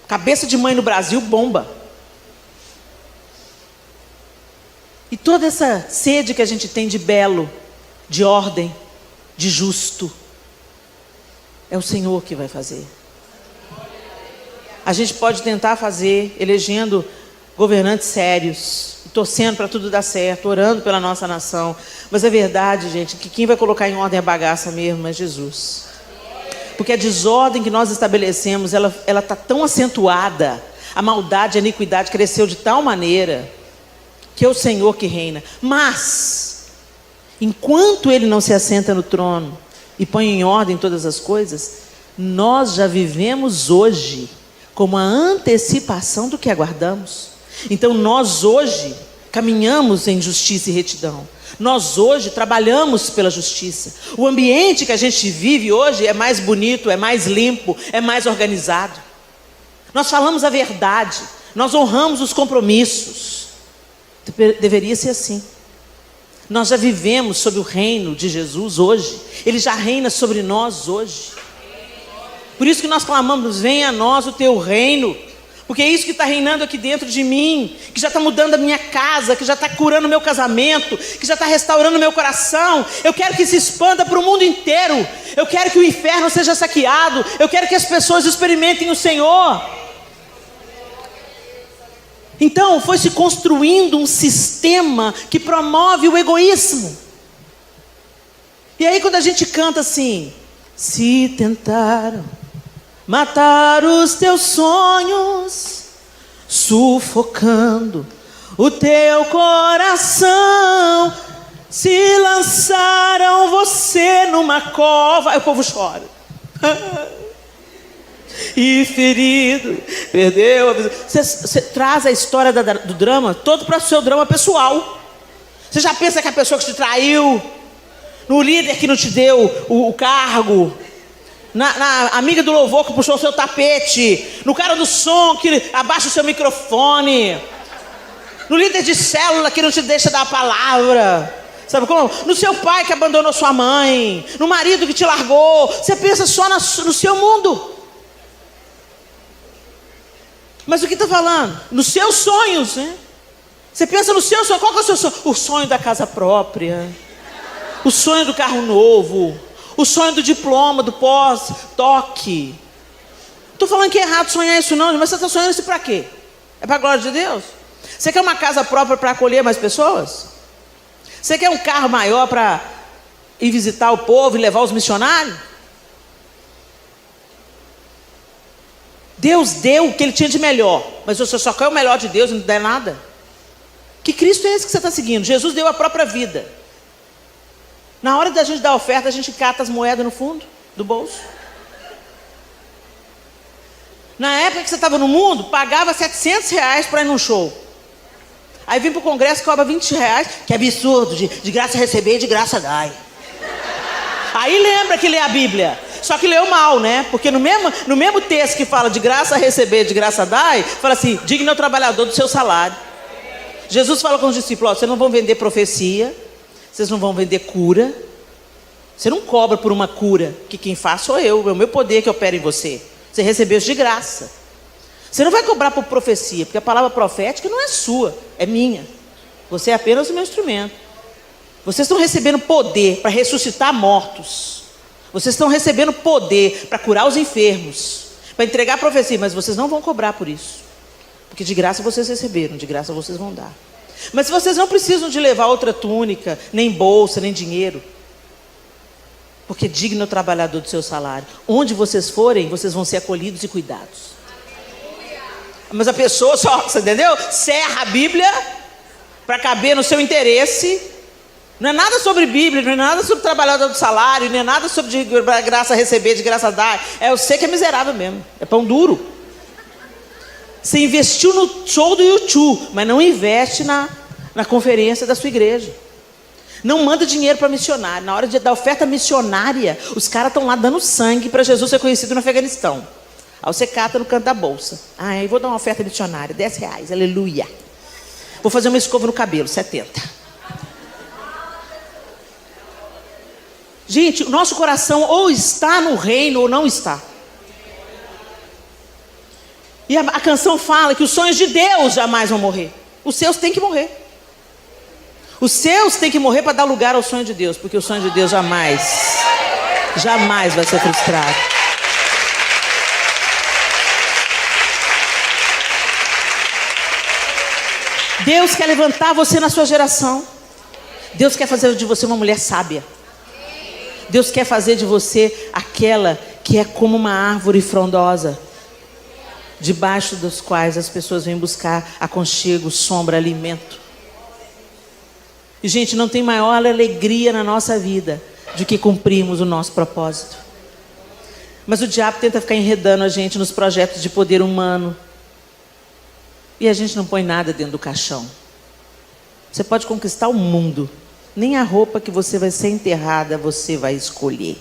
Cabeça de mãe no Brasil bomba. E toda essa sede que a gente tem de belo, de ordem, de justo, é o Senhor que vai fazer. A gente pode tentar fazer, elegendo governantes sérios, torcendo para tudo dar certo, orando pela nossa nação. Mas é verdade, gente, que quem vai colocar em ordem a bagaça mesmo é Jesus. Porque a desordem que nós estabelecemos, ela está tão acentuada, a maldade, a iniquidade cresceu de tal maneira, que é o Senhor que reina. Mas, enquanto Ele não se assenta no trono e põe em ordem todas as coisas, nós já vivemos hoje como a antecipação do que aguardamos. Então nós hoje caminhamos em justiça e retidão. Nós hoje trabalhamos pela justiça. O ambiente que a gente vive hoje é mais bonito, é mais limpo, é mais organizado. Nós falamos a verdade, nós honramos os compromissos. Deveria ser assim. Nós já vivemos sob o reino de Jesus hoje. Ele já reina sobre nós hoje. Por isso que nós clamamos, venha a nós o teu reino. Porque é isso que está reinando aqui dentro de mim, que já está mudando a minha casa, que já está curando o meu casamento, que já está restaurando o meu coração. Eu quero que se expanda para o mundo inteiro. Eu quero que o inferno seja saqueado. Eu quero que as pessoas experimentem o Senhor. Então foi se construindo um sistema que promove o egoísmo. E aí quando a gente canta assim, se tentaram matar os teus sonhos, sufocando o teu coração, se lançaram você numa cova, aí o povo chora. E ferido, perdeu a visão. Você traz a história do drama todo para o seu drama pessoal. Você já pensa que a pessoa que te traiu, no líder que não te deu o cargo, na amiga do louvor que puxou o seu tapete, no cara do som que abaixa o seu microfone, no líder de célula que não te deixa dar a palavra, sabe como? No seu pai que abandonou sua mãe, no marido que te largou. Você pensa só no seu mundo. Mas o que está falando? Nos seus sonhos, né? Você pensa no seu sonho. Qual que é o seu sonho? O sonho da casa própria, o sonho do carro novo, o sonho do diploma, do pós-toque. Não estou falando que é errado sonhar isso não, mas você está sonhando isso para quê? É para a glória de Deus? Você quer uma casa própria para acolher mais pessoas? Você quer um carro maior para ir visitar o povo e levar os missionários? Deus deu o que Ele tinha de melhor, mas você só quer o melhor de Deus e não der nada? Que Cristo é esse que você está seguindo? Jesus deu a própria vida. Na hora da gente dar oferta, a gente cata as moedas no fundo do bolso. Na época que você estava no mundo, pagava R$700 para ir num show. Aí vem para o congresso e cobra R$20, que é absurdo, de graça receber e de graça dai. Aí lembra que lê a Bíblia. Só que leu mal, né? Porque no mesmo texto que fala de graça receber, de graça dai, fala assim, digno é o trabalhador do seu salário. Jesus falou com os discípulos, vocês não vão vender profecia, vocês não vão vender cura. Você não cobra por uma cura, que quem faz sou eu, é o meu poder que opera em você. Você recebeu isso de graça. Você não vai cobrar por profecia, porque a palavra profética não é sua, é minha. Você é apenas o meu instrumento. Vocês estão recebendo poder para ressuscitar mortos. Vocês estão recebendo poder para curar os enfermos, para entregar a profecia, mas vocês não vão cobrar por isso. Porque de graça vocês receberam, de graça vocês vão dar. Mas vocês não precisam de levar outra túnica, nem bolsa, nem dinheiro. Porque digno é o trabalhador do seu salário. Onde vocês forem, vocês vão ser acolhidos e cuidados. Mas a pessoa só, você entendeu? Serra a Bíblia para caber no seu interesse. Não é nada sobre Bíblia, não é nada sobre trabalhador do salário, não é nada sobre de graça receber, de graça dar. É você que é miserável mesmo, é pão duro. Você investiu no show do YouTube, mas não investe na conferência da sua igreja. Não manda dinheiro para missionário. Na hora da oferta missionária, os caras estão lá dando sangue para Jesus ser conhecido no Afeganistão. Aí você cata no canto da bolsa. Eu vou dar uma oferta missionária, R$10, aleluia. Vou fazer uma escova no cabelo, 70. Gente, o nosso coração ou está no reino ou não está. E a canção fala que os sonhos de Deus jamais vão morrer. Os seus têm que morrer. Os seus têm que morrer para dar lugar ao sonho de Deus, porque o sonho de Deus jamais vai ser frustrado. Deus quer levantar você na sua geração. Deus quer fazer de você uma mulher sábia. Deus quer fazer de você aquela que é como uma árvore frondosa, debaixo dos quais as pessoas vêm buscar aconchego, sombra, alimento. E gente, não tem maior alegria na nossa vida do que cumprirmos o nosso propósito. Mas o diabo tenta ficar enredando a gente nos projetos de poder humano. E a gente não põe nada dentro do caixão. Você pode conquistar o mundo. Nem a roupa que você vai ser enterrada você vai escolher.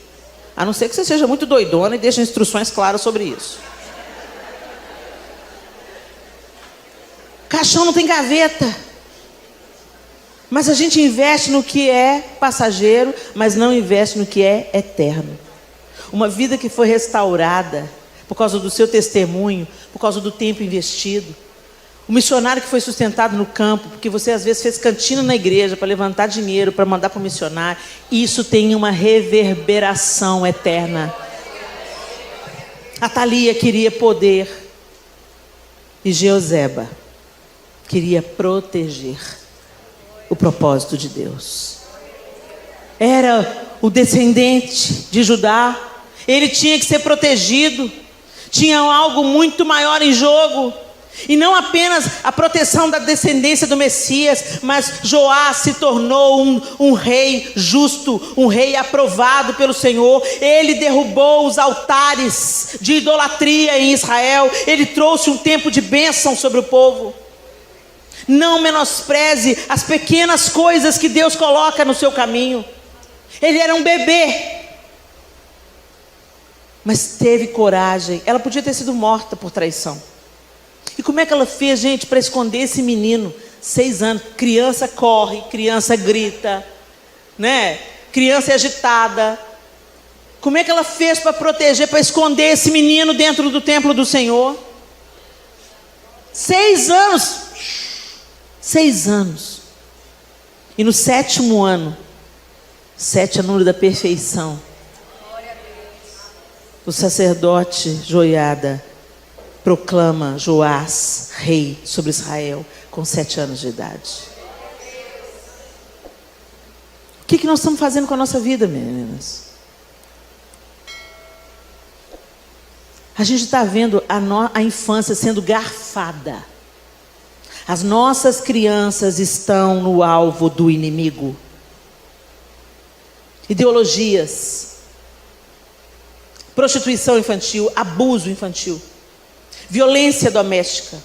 A não ser que você seja muito doidona e deixe instruções claras sobre isso. Caixão não tem gaveta. Mas a gente investe no que é passageiro, mas não investe no que é eterno. Uma vida que foi restaurada por causa do seu testemunho, por causa do tempo investido. O missionário que foi sustentado no campo, porque você às vezes fez cantina na igreja para levantar dinheiro, para mandar para o missionário. Isso tem uma reverberação eterna. A Thalia queria poder e Jeoseba queria proteger o propósito de Deus. Era o descendente de Judá. Ele tinha que ser protegido. Tinha algo muito maior em jogo. E não apenas a proteção da descendência do Messias, mas Joás se tornou um rei justo, um rei aprovado pelo Senhor. Ele derrubou os altares de idolatria em Israel. Ele trouxe um tempo de bênção sobre o povo. Não menospreze as pequenas coisas que Deus coloca no seu caminho. Ele era um bebê, mas teve coragem. Ela podia ter sido morta por traição. E como é que ela fez, gente, para esconder esse menino? 6 anos, criança corre, criança grita, né? Criança é agitada. Como é que ela fez para proteger, para esconder esse menino dentro do templo do Senhor? 6 anos. 6 anos. E no 7º ano, 7 é o número da perfeição, o sacerdote Joiada proclama Joás rei sobre Israel, com 7 anos de idade. O que nós estamos fazendo com a nossa vida, meninas? A gente está vendo a infância sendo garfada. As nossas crianças estão no alvo do inimigo. Ideologias, prostituição infantil, abuso infantil, violência doméstica.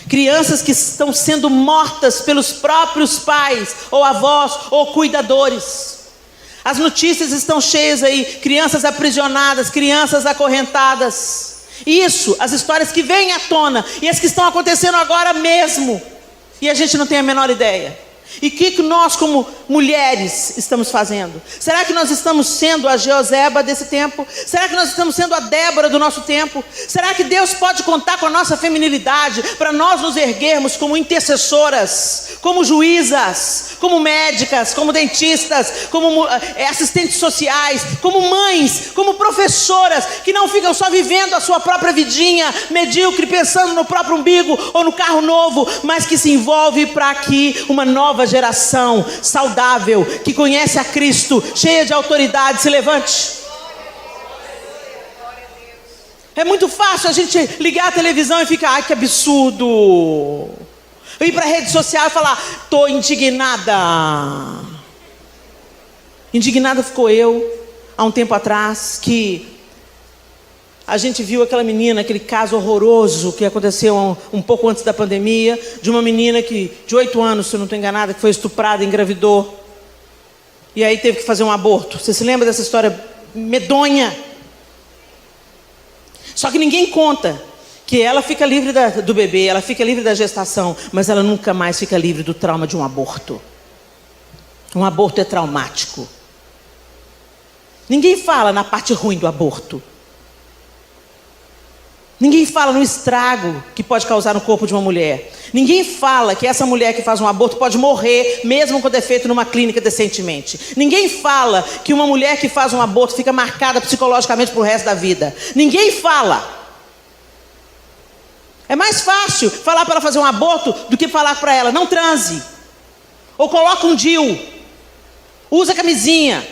Crianças que estão sendo mortas pelos próprios pais, ou avós, ou cuidadores. As notícias estão cheias aí, crianças aprisionadas, crianças acorrentadas. Isso, as histórias que vêm à tona, e as que estão acontecendo agora mesmo. E a gente não tem a menor ideia. E o que nós como mulheres estamos fazendo? Será que nós estamos sendo a Jeoseba desse tempo? Será que nós estamos sendo a Débora do nosso tempo? Será que Deus pode contar com a nossa feminilidade para nós nos erguermos como intercessoras, como juízas, como médicas, como dentistas, como assistentes sociais, como mães, como professoras, que não ficam só vivendo a sua própria vidinha medíocre, pensando no próprio umbigo ou no carro novo, mas que se envolve para que uma nova geração saudável, que conhece a Cristo, cheia de autoridade, se levante. É muito fácil a gente ligar a televisão e ficar, ai que absurdo. Ir para a rede social e falar, estou indignada. Indignada ficou eu, há um tempo atrás, que a gente viu aquela menina, aquele caso horroroso que aconteceu um pouco antes da pandemia, de uma menina de 8 anos, se eu não estou enganada, que foi estuprada, engravidou. E aí teve que fazer um aborto. Você se lembra dessa história medonha? Só que ninguém conta que ela fica livre do bebê, ela fica livre da gestação, mas ela nunca mais fica livre do trauma de um aborto. Um aborto é traumático. Ninguém fala na parte ruim do aborto. Ninguém fala no estrago que pode causar no corpo de uma mulher. Ninguém fala que essa mulher que faz um aborto pode morrer, mesmo quando é feito numa clínica decentemente. Ninguém fala que uma mulher que faz um aborto fica marcada psicologicamente pro resto da vida. Ninguém fala. É mais fácil falar para ela fazer um aborto do que falar para ela, não transe. Ou coloca um DIU. Usa camisinha.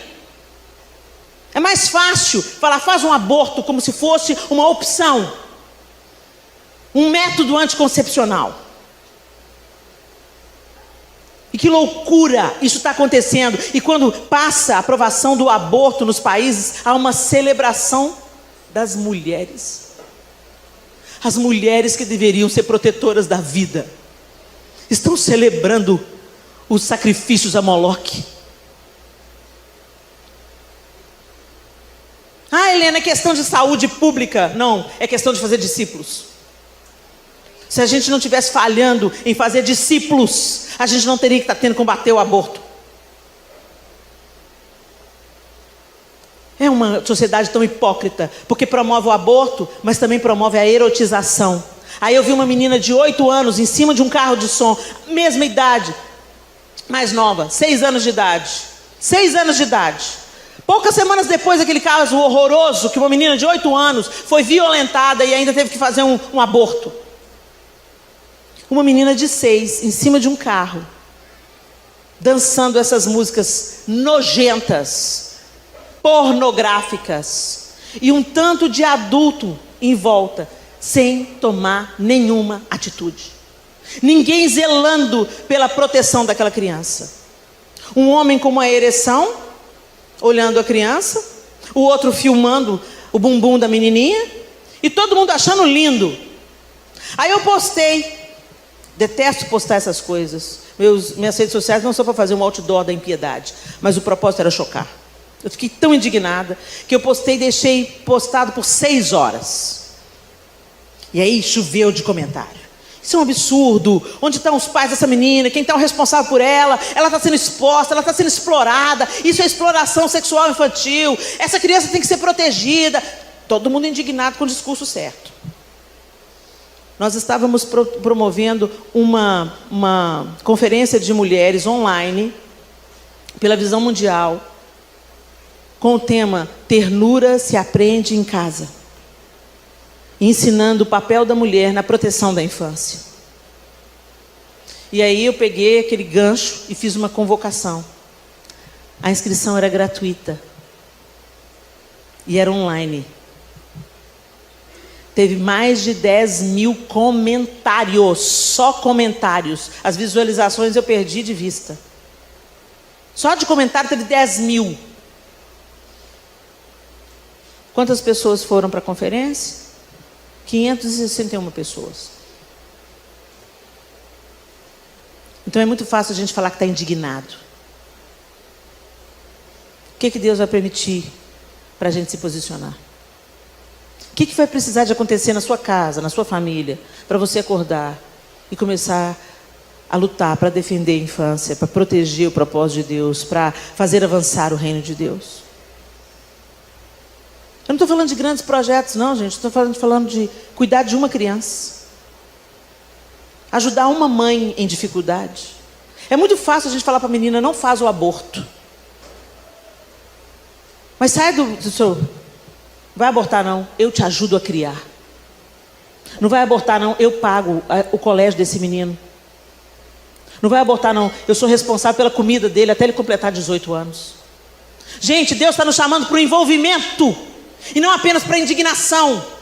É mais fácil falar, faz um aborto como se fosse uma opção. Um método anticoncepcional. E que loucura isso está acontecendo. E quando passa a aprovação do aborto nos países, há uma celebração das mulheres. As mulheres que deveriam ser protetoras da vida estão celebrando os sacrifícios a Moloque. Ah, Helena, é questão de saúde pública. Não, é questão de fazer discípulos. Se a gente não estivesse falhando em fazer discípulos, a gente não teria que estar tendo que combater o aborto. É uma sociedade tão hipócrita, porque promove o aborto, mas também promove a erotização. Aí eu vi uma menina de 8 anos em cima de um carro de som, mesma idade, mais nova, 6 anos de idade. 6 anos de idade. Poucas semanas depois daquele caso horroroso, que uma menina de 8 anos foi violentada e ainda teve que fazer um aborto. Uma menina de 6, em cima de um carro, dançando essas músicas nojentas, pornográficas, e um tanto de adulto em volta, sem tomar nenhuma atitude. Ninguém zelando pela proteção daquela criança. Um homem com uma ereção, olhando a criança, o outro filmando o bumbum da menininha, e todo mundo achando lindo. Aí eu postei, detesto postar essas coisas, minhas redes sociais não são para fazer um outdoor da impiedade, mas o propósito era chocar. Eu fiquei tão indignada, que eu postei e deixei postado por 6 horas, e aí choveu de comentário. Isso é um absurdo. Onde estão os pais dessa menina? Quem está o responsável por ela? Ela está sendo exposta, ela está sendo explorada. Isso é exploração sexual infantil. Essa criança tem que ser protegida. Todo mundo indignado com o discurso certo. Nós estávamos promovendo uma conferência de mulheres online, pela Visão Mundial, com o tema Ternura se aprende em casa, ensinando o papel da mulher na proteção da infância. E aí eu peguei aquele gancho e fiz uma convocação. A inscrição era gratuita. E era online. Teve mais de 10 mil comentários, só comentários. As visualizações eu perdi de vista. Só de comentário teve 10 mil. Quantas pessoas foram para a conferência? 561 pessoas. Então é muito fácil a gente falar que está indignado. O que Deus vai permitir para a gente se posicionar? O que vai precisar de acontecer na sua casa, na sua família, para você acordar e começar a lutar para defender a infância, para proteger o propósito de Deus, para fazer avançar o reino de Deus? Eu não estou falando de grandes projetos, não, gente. Estou falando de cuidar de uma criança. Ajudar uma mãe em dificuldade. É muito fácil a gente falar para a menina, não faz o aborto. Mas sai do seu... Vai abortar não, eu te ajudo a criar. Não vai abortar não, eu pago o colégio desse menino. Não vai abortar não, eu sou responsável pela comida dele até ele completar 18 anos. Gente, Deus está nos chamando para o envolvimento. E não apenas para a indignação.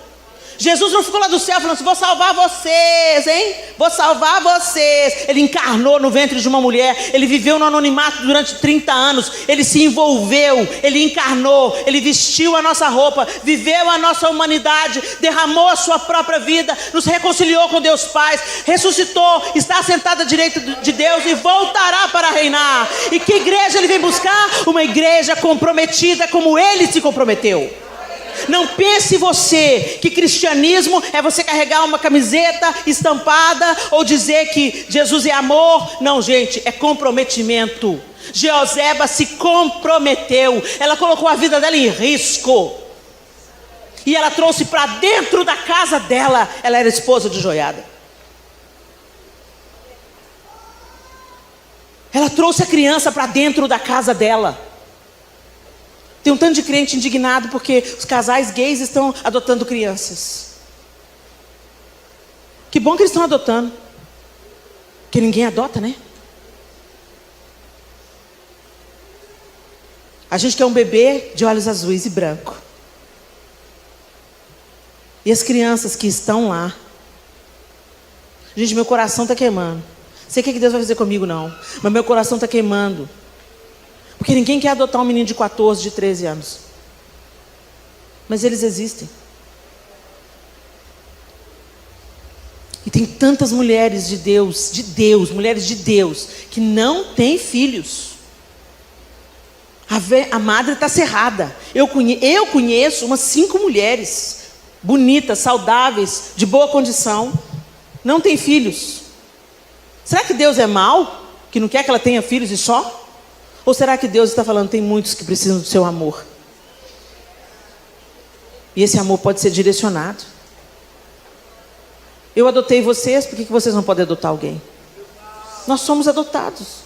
Jesus não ficou lá do céu falando assim, vou salvar vocês, hein? Vou salvar vocês. Ele encarnou no ventre de uma mulher. Ele viveu no anonimato durante 30 anos. Ele se envolveu, ele encarnou. Ele vestiu a nossa roupa, viveu a nossa humanidade, derramou a sua própria vida, nos reconciliou com Deus Pai, ressuscitou, está sentado à direita de Deus e voltará para reinar. E que igreja ele vem buscar? Uma igreja comprometida como ele se comprometeu. Não pense você que cristianismo é você carregar uma camiseta estampada ou dizer que Jesus é amor. Não, gente, é comprometimento. Jeoseba se comprometeu. Ela colocou a vida dela em risco. E ela trouxe para dentro da casa dela. Ela era esposa de Joiada. Ela trouxe a criança para dentro da casa dela. Tem um tanto de crente indignado porque os casais gays estão adotando crianças. Que bom que eles estão adotando. Porque ninguém adota, né? A gente quer um bebê de olhos azuis e branco. E as crianças que estão lá. Gente, meu coração está queimando. Sei o que Deus vai fazer comigo, não. Mas meu coração está queimando. Porque ninguém quer adotar um menino de 14, de 13 anos. Mas eles existem. E tem tantas mulheres de Deus, mulheres de Deus, que não têm filhos. A madre está cerrada. Eu conheço umas 5 mulheres, bonitas, saudáveis, de boa condição, não têm filhos. Será que Deus é mau, que não quer que ela tenha filhos e só? Ou será que Deus está falando, tem muitos que precisam do seu amor? E esse amor pode ser direcionado. Eu adotei vocês, por que vocês não podem adotar alguém? Nós somos adotados.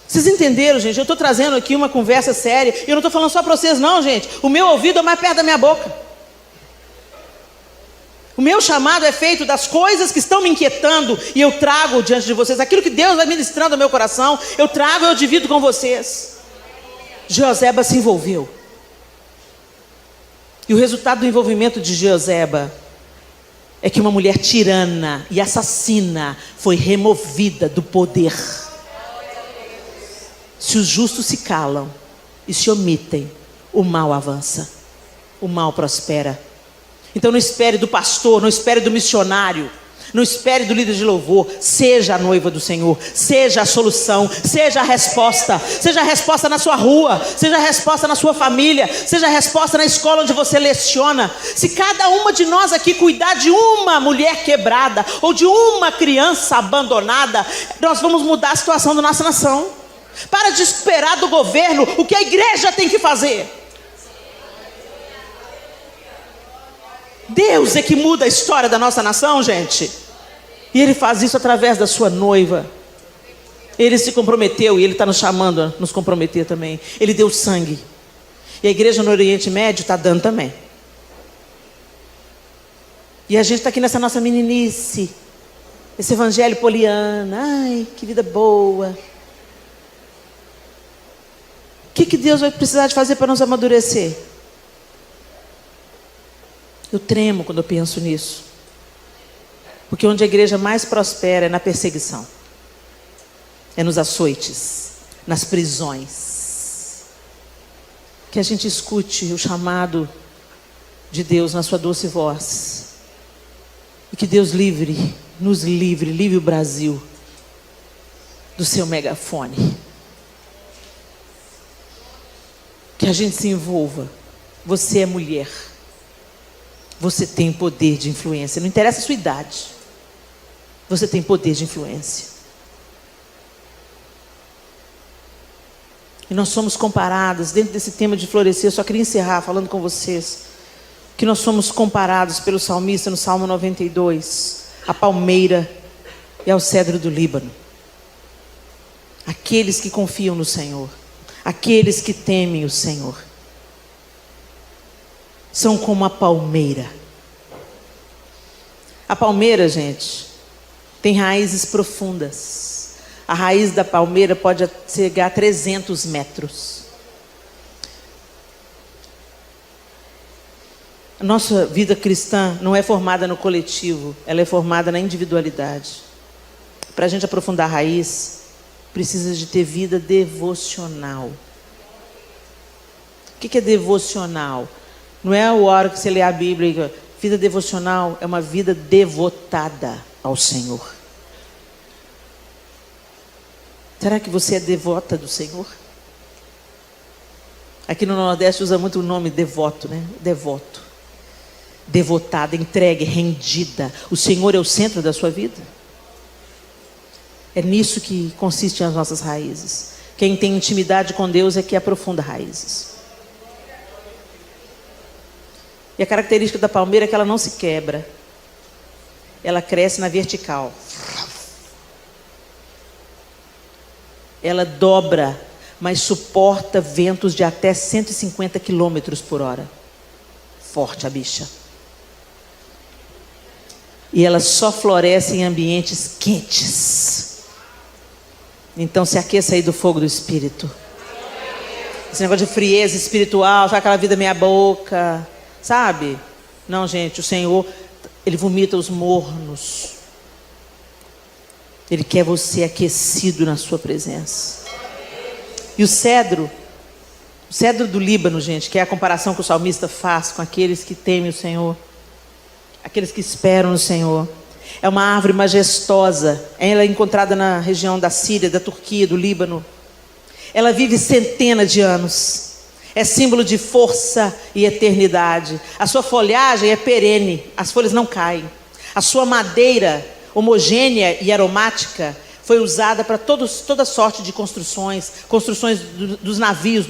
Vocês entenderam, gente? Eu estou trazendo aqui uma conversa séria. E eu não estou falando só para vocês não, gente. O meu ouvido é mais perto da minha boca. O meu chamado é feito das coisas que estão me inquietando. E eu trago diante de vocês aquilo que Deus vai ministrando ao meu coração. Eu trago e eu divido com vocês. Jeoseba se envolveu. E o resultado do envolvimento de Jeoseba é que uma mulher tirana e assassina foi removida do poder. Se os justos se calam e se omitem, o mal avança, o mal prospera. Então não espere do pastor, não espere do missionário, não espere do líder de louvor. Seja a noiva do Senhor, seja a solução, seja a resposta na sua rua, seja a resposta na sua família, seja a resposta na escola onde você leciona. Se cada uma de nós aqui cuidar de uma mulher quebrada ou de uma criança abandonada, nós vamos mudar a situação da nossa nação. Para de esperar do governo o que a igreja tem que fazer. Deus é que muda a história da nossa nação, gente. E Ele faz isso através da sua noiva. Ele se comprometeu e Ele está nos chamando a nos comprometer também. Ele deu sangue. E a igreja no Oriente Médio está dando também. E a gente está aqui nessa nossa meninice. Esse evangelho poliana, ai, que vida boa. O que Deus vai precisar de fazer para nos amadurecer? Eu tremo quando eu penso nisso. Porque onde a igreja mais prospera é na perseguição. É nos açoites, nas prisões. Que a gente escute o chamado de Deus na sua doce voz. E que Deus nos livre o Brasil do seu megafone. Que a gente se envolva. Você é mulher. Você tem poder de influência. Não interessa a sua idade. Você tem poder de influência. E nós somos comparados, dentro desse tema de florescer, eu só queria encerrar falando com vocês, que nós somos comparados pelo salmista no Salmo 92, a palmeira e ao cedro do Líbano. Aqueles que confiam no Senhor, aqueles que temem o Senhor, são como a palmeira. A palmeira, gente, tem raízes profundas. A raiz da palmeira pode chegar a 300 metros. A nossa vida cristã não é formada no coletivo, ela é formada na individualidade. Para a gente aprofundar a raiz, precisa de ter vida devocional. O que é devocional? Não é a hora que você lê a Bíblia. Vida devocional é uma vida devotada ao Senhor. Será que você é devota do Senhor? Aqui no Nordeste usa muito o nome devoto, né? Devoto. Devotada, entregue, rendida. O Senhor é o centro da sua vida? É nisso que consistem as nossas raízes. Quem tem intimidade com Deus é que aprofunda raízes. E a característica da palmeira é que ela não se quebra. Ela cresce na vertical. Ela dobra, mas suporta ventos de até 150 quilômetros por hora. Forte a bicha. E ela só floresce em ambientes quentes. Então se aqueça aí do fogo do Espírito. Esse negócio de frieza espiritual, sabe aquela vida meia boca, sabe? Não, gente, o Senhor, Ele vomita os mornos. Ele quer você aquecido na sua presença. E o cedro do Líbano, gente, que é a comparação que o salmista faz com aqueles que temem o Senhor, aqueles que esperam no Senhor, é uma árvore majestosa. Ela é encontrada na região da Síria, da Turquia, do Líbano. Ela vive centenas de anos. É símbolo de força e eternidade. A sua folhagem é perene, as folhas não caem. A sua madeira homogênea e aromática foi usada para toda sorte de construções dos navios,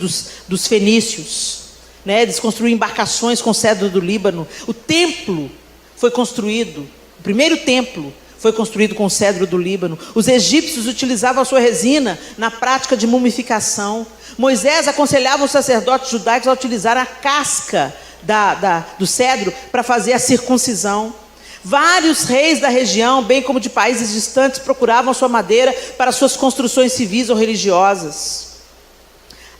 dos fenícios, né? Eles construíam embarcações com cedro do Líbano. O templo foi construído, o primeiro templo foi construído com cedro do Líbano. Os egípcios utilizavam a sua resina na prática de mumificação. Moisés aconselhava os sacerdotes judaicos a utilizar a casca do cedro para fazer a circuncisão. Vários reis da região, bem como de países distantes, procuravam sua madeira para suas construções civis ou religiosas.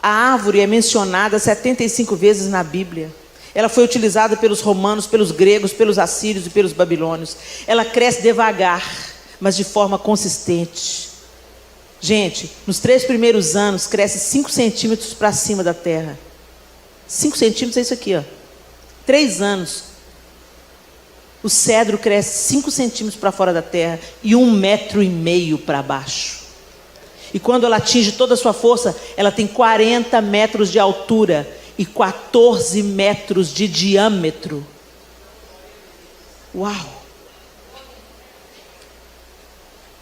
A árvore é mencionada 75 vezes na Bíblia. Ela foi utilizada pelos romanos, pelos gregos, pelos assírios e pelos babilônios. Ela cresce devagar, mas de forma consistente. Gente, nos 3 primeiros anos, cresce 5 centímetros para cima da terra. 5 centímetros é isso aqui, ó. 3 anos. O cedro cresce 5 centímetros para fora da terra e 1,5 metros para baixo. E quando ela atinge toda a sua força, ela tem 40 metros de altura e 14 metros de diâmetro. Uau!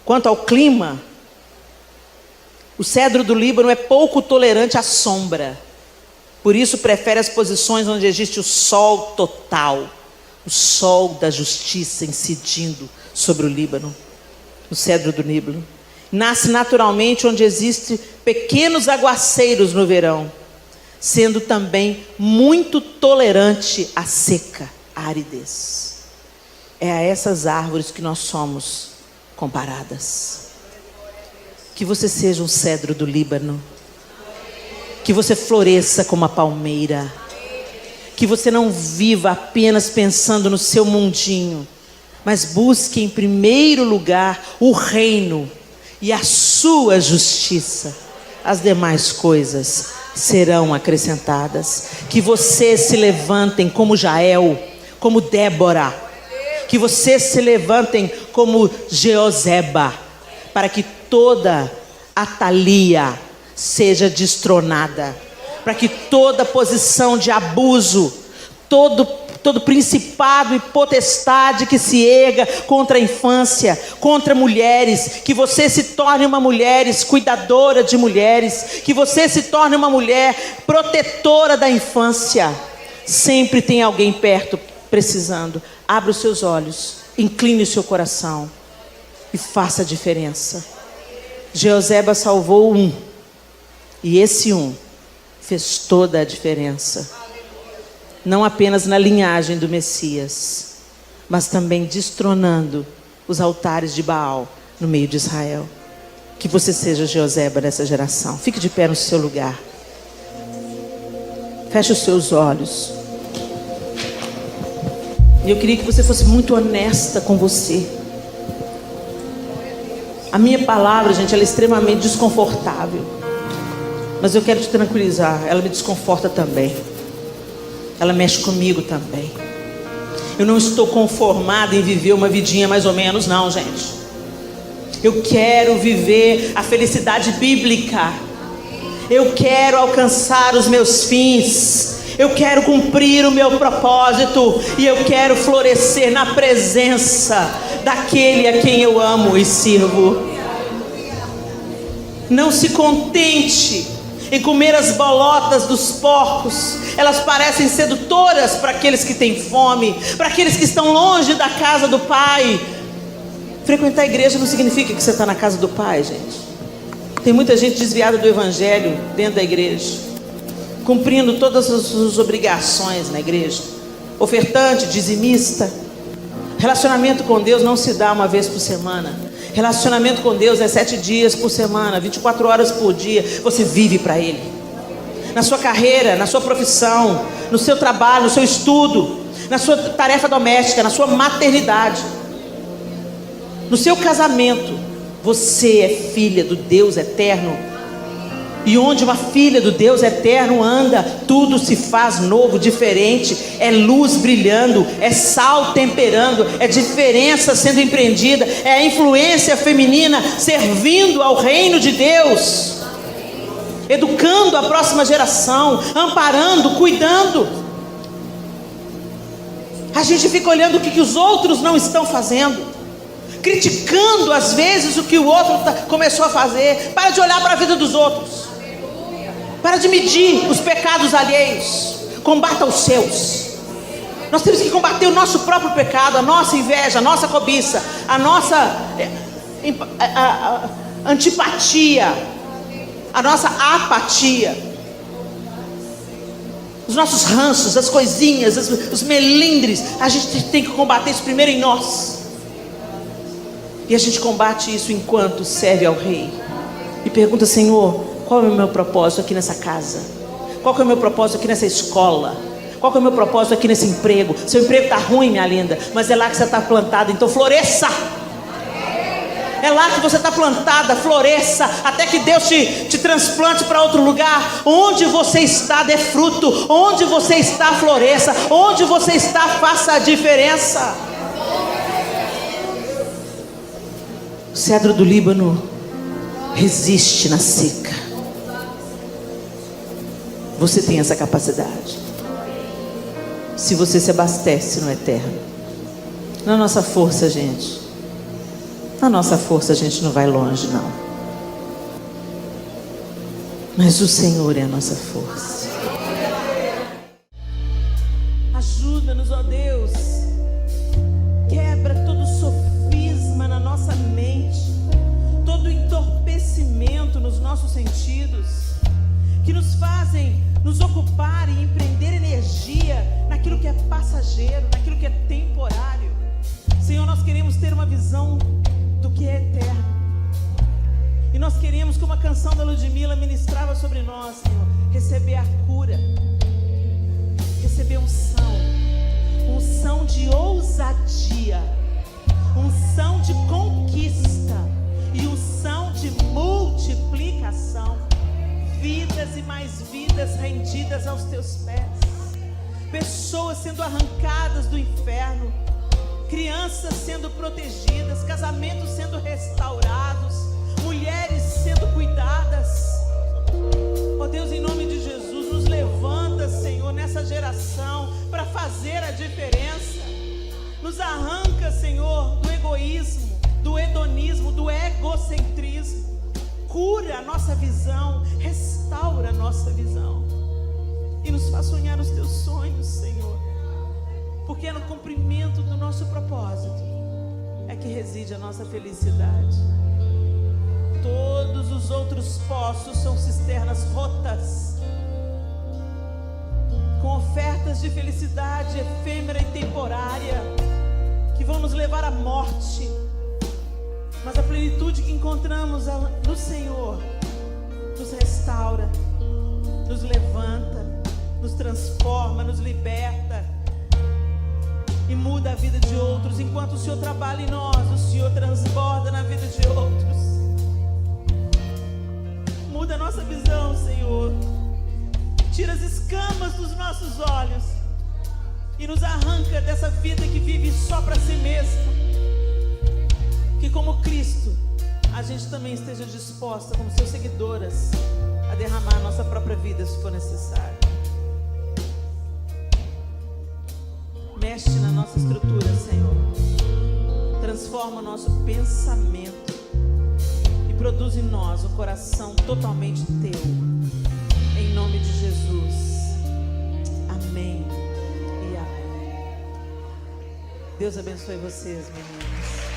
Quanto ao clima, o cedro do Líbano é pouco tolerante à sombra. Por isso prefere as posições onde existe o sol total. O sol da justiça incidindo sobre o Líbano, o cedro do Líbano. Nasce naturalmente onde existem pequenos aguaceiros no verão, sendo também muito tolerante à seca, à aridez. É a essas árvores que nós somos comparadas. Que você seja um cedro do Líbano. Que você floresça como a palmeira. Que você não viva apenas pensando no seu mundinho, mas busque em primeiro lugar o reino e a sua justiça. As demais coisas serão acrescentadas. Que vocês se levantem como Jael, como Débora. Que vocês se levantem como Jeozeba, para que toda Atalia seja destronada, para que toda posição de abuso, todo principado e potestade que se erga contra a infância, contra mulheres, que você se torne uma mulher cuidadora de mulheres, que você se torne uma mulher protetora da infância. Sempre tem alguém perto precisando. Abra os seus olhos, incline o seu coração e faça a diferença. Jeozeba salvou um, e esse um fez toda a diferença. Não apenas na linhagem do Messias, mas também destronando os altares de Baal no meio de Israel. Que você seja Jeozeba nessa geração. Fique de pé no seu lugar. Feche os seus olhos. E eu queria que você fosse muito honesta com você. A minha palavra, gente, ela é extremamente desconfortável. Mas eu quero te tranquilizar, ela me desconforta também. Ela mexe comigo também. Eu não estou conformada em viver uma vidinha mais ou menos, não, gente. Eu quero viver a felicidade bíblica. Eu quero alcançar os meus fins. Eu quero cumprir o meu propósito. E eu quero florescer na presença daquele a quem eu amo e sirvo. Não se contente em comer as bolotas dos porcos. Elas parecem sedutoras para aqueles que têm fome, para aqueles que estão longe da casa do Pai. Frequentar a igreja não significa que você está na casa do Pai, gente. Tem muita gente desviada do evangelho dentro da igreja, cumprindo todas as suas obrigações na igreja. Ofertante, dizimista. Relacionamento com Deus não se dá uma vez por semana. Relacionamento com Deus é 7 dias por semana, 24 horas por dia. Você vive para Ele. Na sua carreira, na sua profissão, no seu trabalho, no seu estudo, na sua tarefa doméstica, na sua maternidade, no seu casamento. Você é filha do Deus eterno. E onde uma filha do Deus eterno anda, tudo se faz novo, diferente. É luz brilhando, é sal temperando, é diferença sendo empreendida, é a influência feminina servindo ao reino de Deus, educando a próxima geração, amparando, cuidando. A gente fica olhando o que os outros não estão fazendo, criticando às vezes o que o outro começou a fazer. Para de olhar para a vida dos outros. Para de medir os pecados alheios. Combata os seus. Nós temos que combater o nosso próprio pecado, a nossa inveja, a nossa cobiça, a nossa antipatia, a nossa apatia, os nossos ranços, as coisinhas, os melindres. A gente tem que combater isso primeiro em nós. E a gente combate isso enquanto serve ao Rei. E pergunta: Senhor, qual é o meu propósito aqui nessa casa? Qual é o meu propósito aqui nessa escola? Qual é o meu propósito aqui nesse emprego? Seu emprego está ruim, minha linda, mas é lá que você está plantada, então floresça. É lá que você está plantada, floresça, até que Deus te transplante para outro lugar. Onde você está, dê fruto. Onde você está, floresça. Onde você está, faça a diferença. O cedro do Líbano resiste na seca. Você tem essa capacidade, se você se abastece no eterno. Na nossa força, gente, na nossa força a gente não vai longe, não. Mas o Senhor é a nossa força. Ajuda-nos, ó Deus. Quebra todo sofisma na nossa mente, todo entorpecimento nos nossos sentidos, que nos fazem nos ocupar e empreender energia naquilo que é passageiro, naquilo que é temporário. Senhor, nós queremos ter uma visão do que é eterno. E nós queremos, como a canção da Ludmilla ministrava sobre nós, Senhor, receber a cura, receber unção de ousadia, unção de conquista e unção de multiplicação. Vidas e mais vidas rendidas aos teus pés, pessoas sendo arrancadas do inferno, crianças sendo protegidas, casamentos sendo restaurados, mulheres sendo cuidadas. Ó Deus, em nome de Jesus, nos levanta, Senhor, nessa geração para fazer a diferença. Nos arranca, Senhor, do egoísmo, do hedonismo, do egocentrismo. Cura a nossa visão, restaura a nossa visão e nos faz sonhar os teus sonhos, Senhor, porque é no cumprimento do nosso propósito é que reside a nossa felicidade. Todos os outros poços são cisternas rotas, com ofertas de felicidade efêmera e temporária, que vão nos levar à morte. Mas a plenitude que encontramos no Senhor nos restaura, nos levanta, nos transforma, nos liberta e muda a vida de outros. Enquanto o Senhor trabalha em nós, o Senhor transborda na vida de outros. Muda a nossa visão, Senhor. Tira as escamas dos nossos olhos e nos arranca dessa vida que vive só para si mesmo. Que como Cristo, a gente também esteja disposta, como seus seguidoras, a derramar a nossa própria vida se for necessário. Mexe na nossa estrutura, Senhor. Transforma o nosso pensamento e produz em nós um coração totalmente teu. Em nome de Jesus. Amém e amém. Deus abençoe vocês, meninas.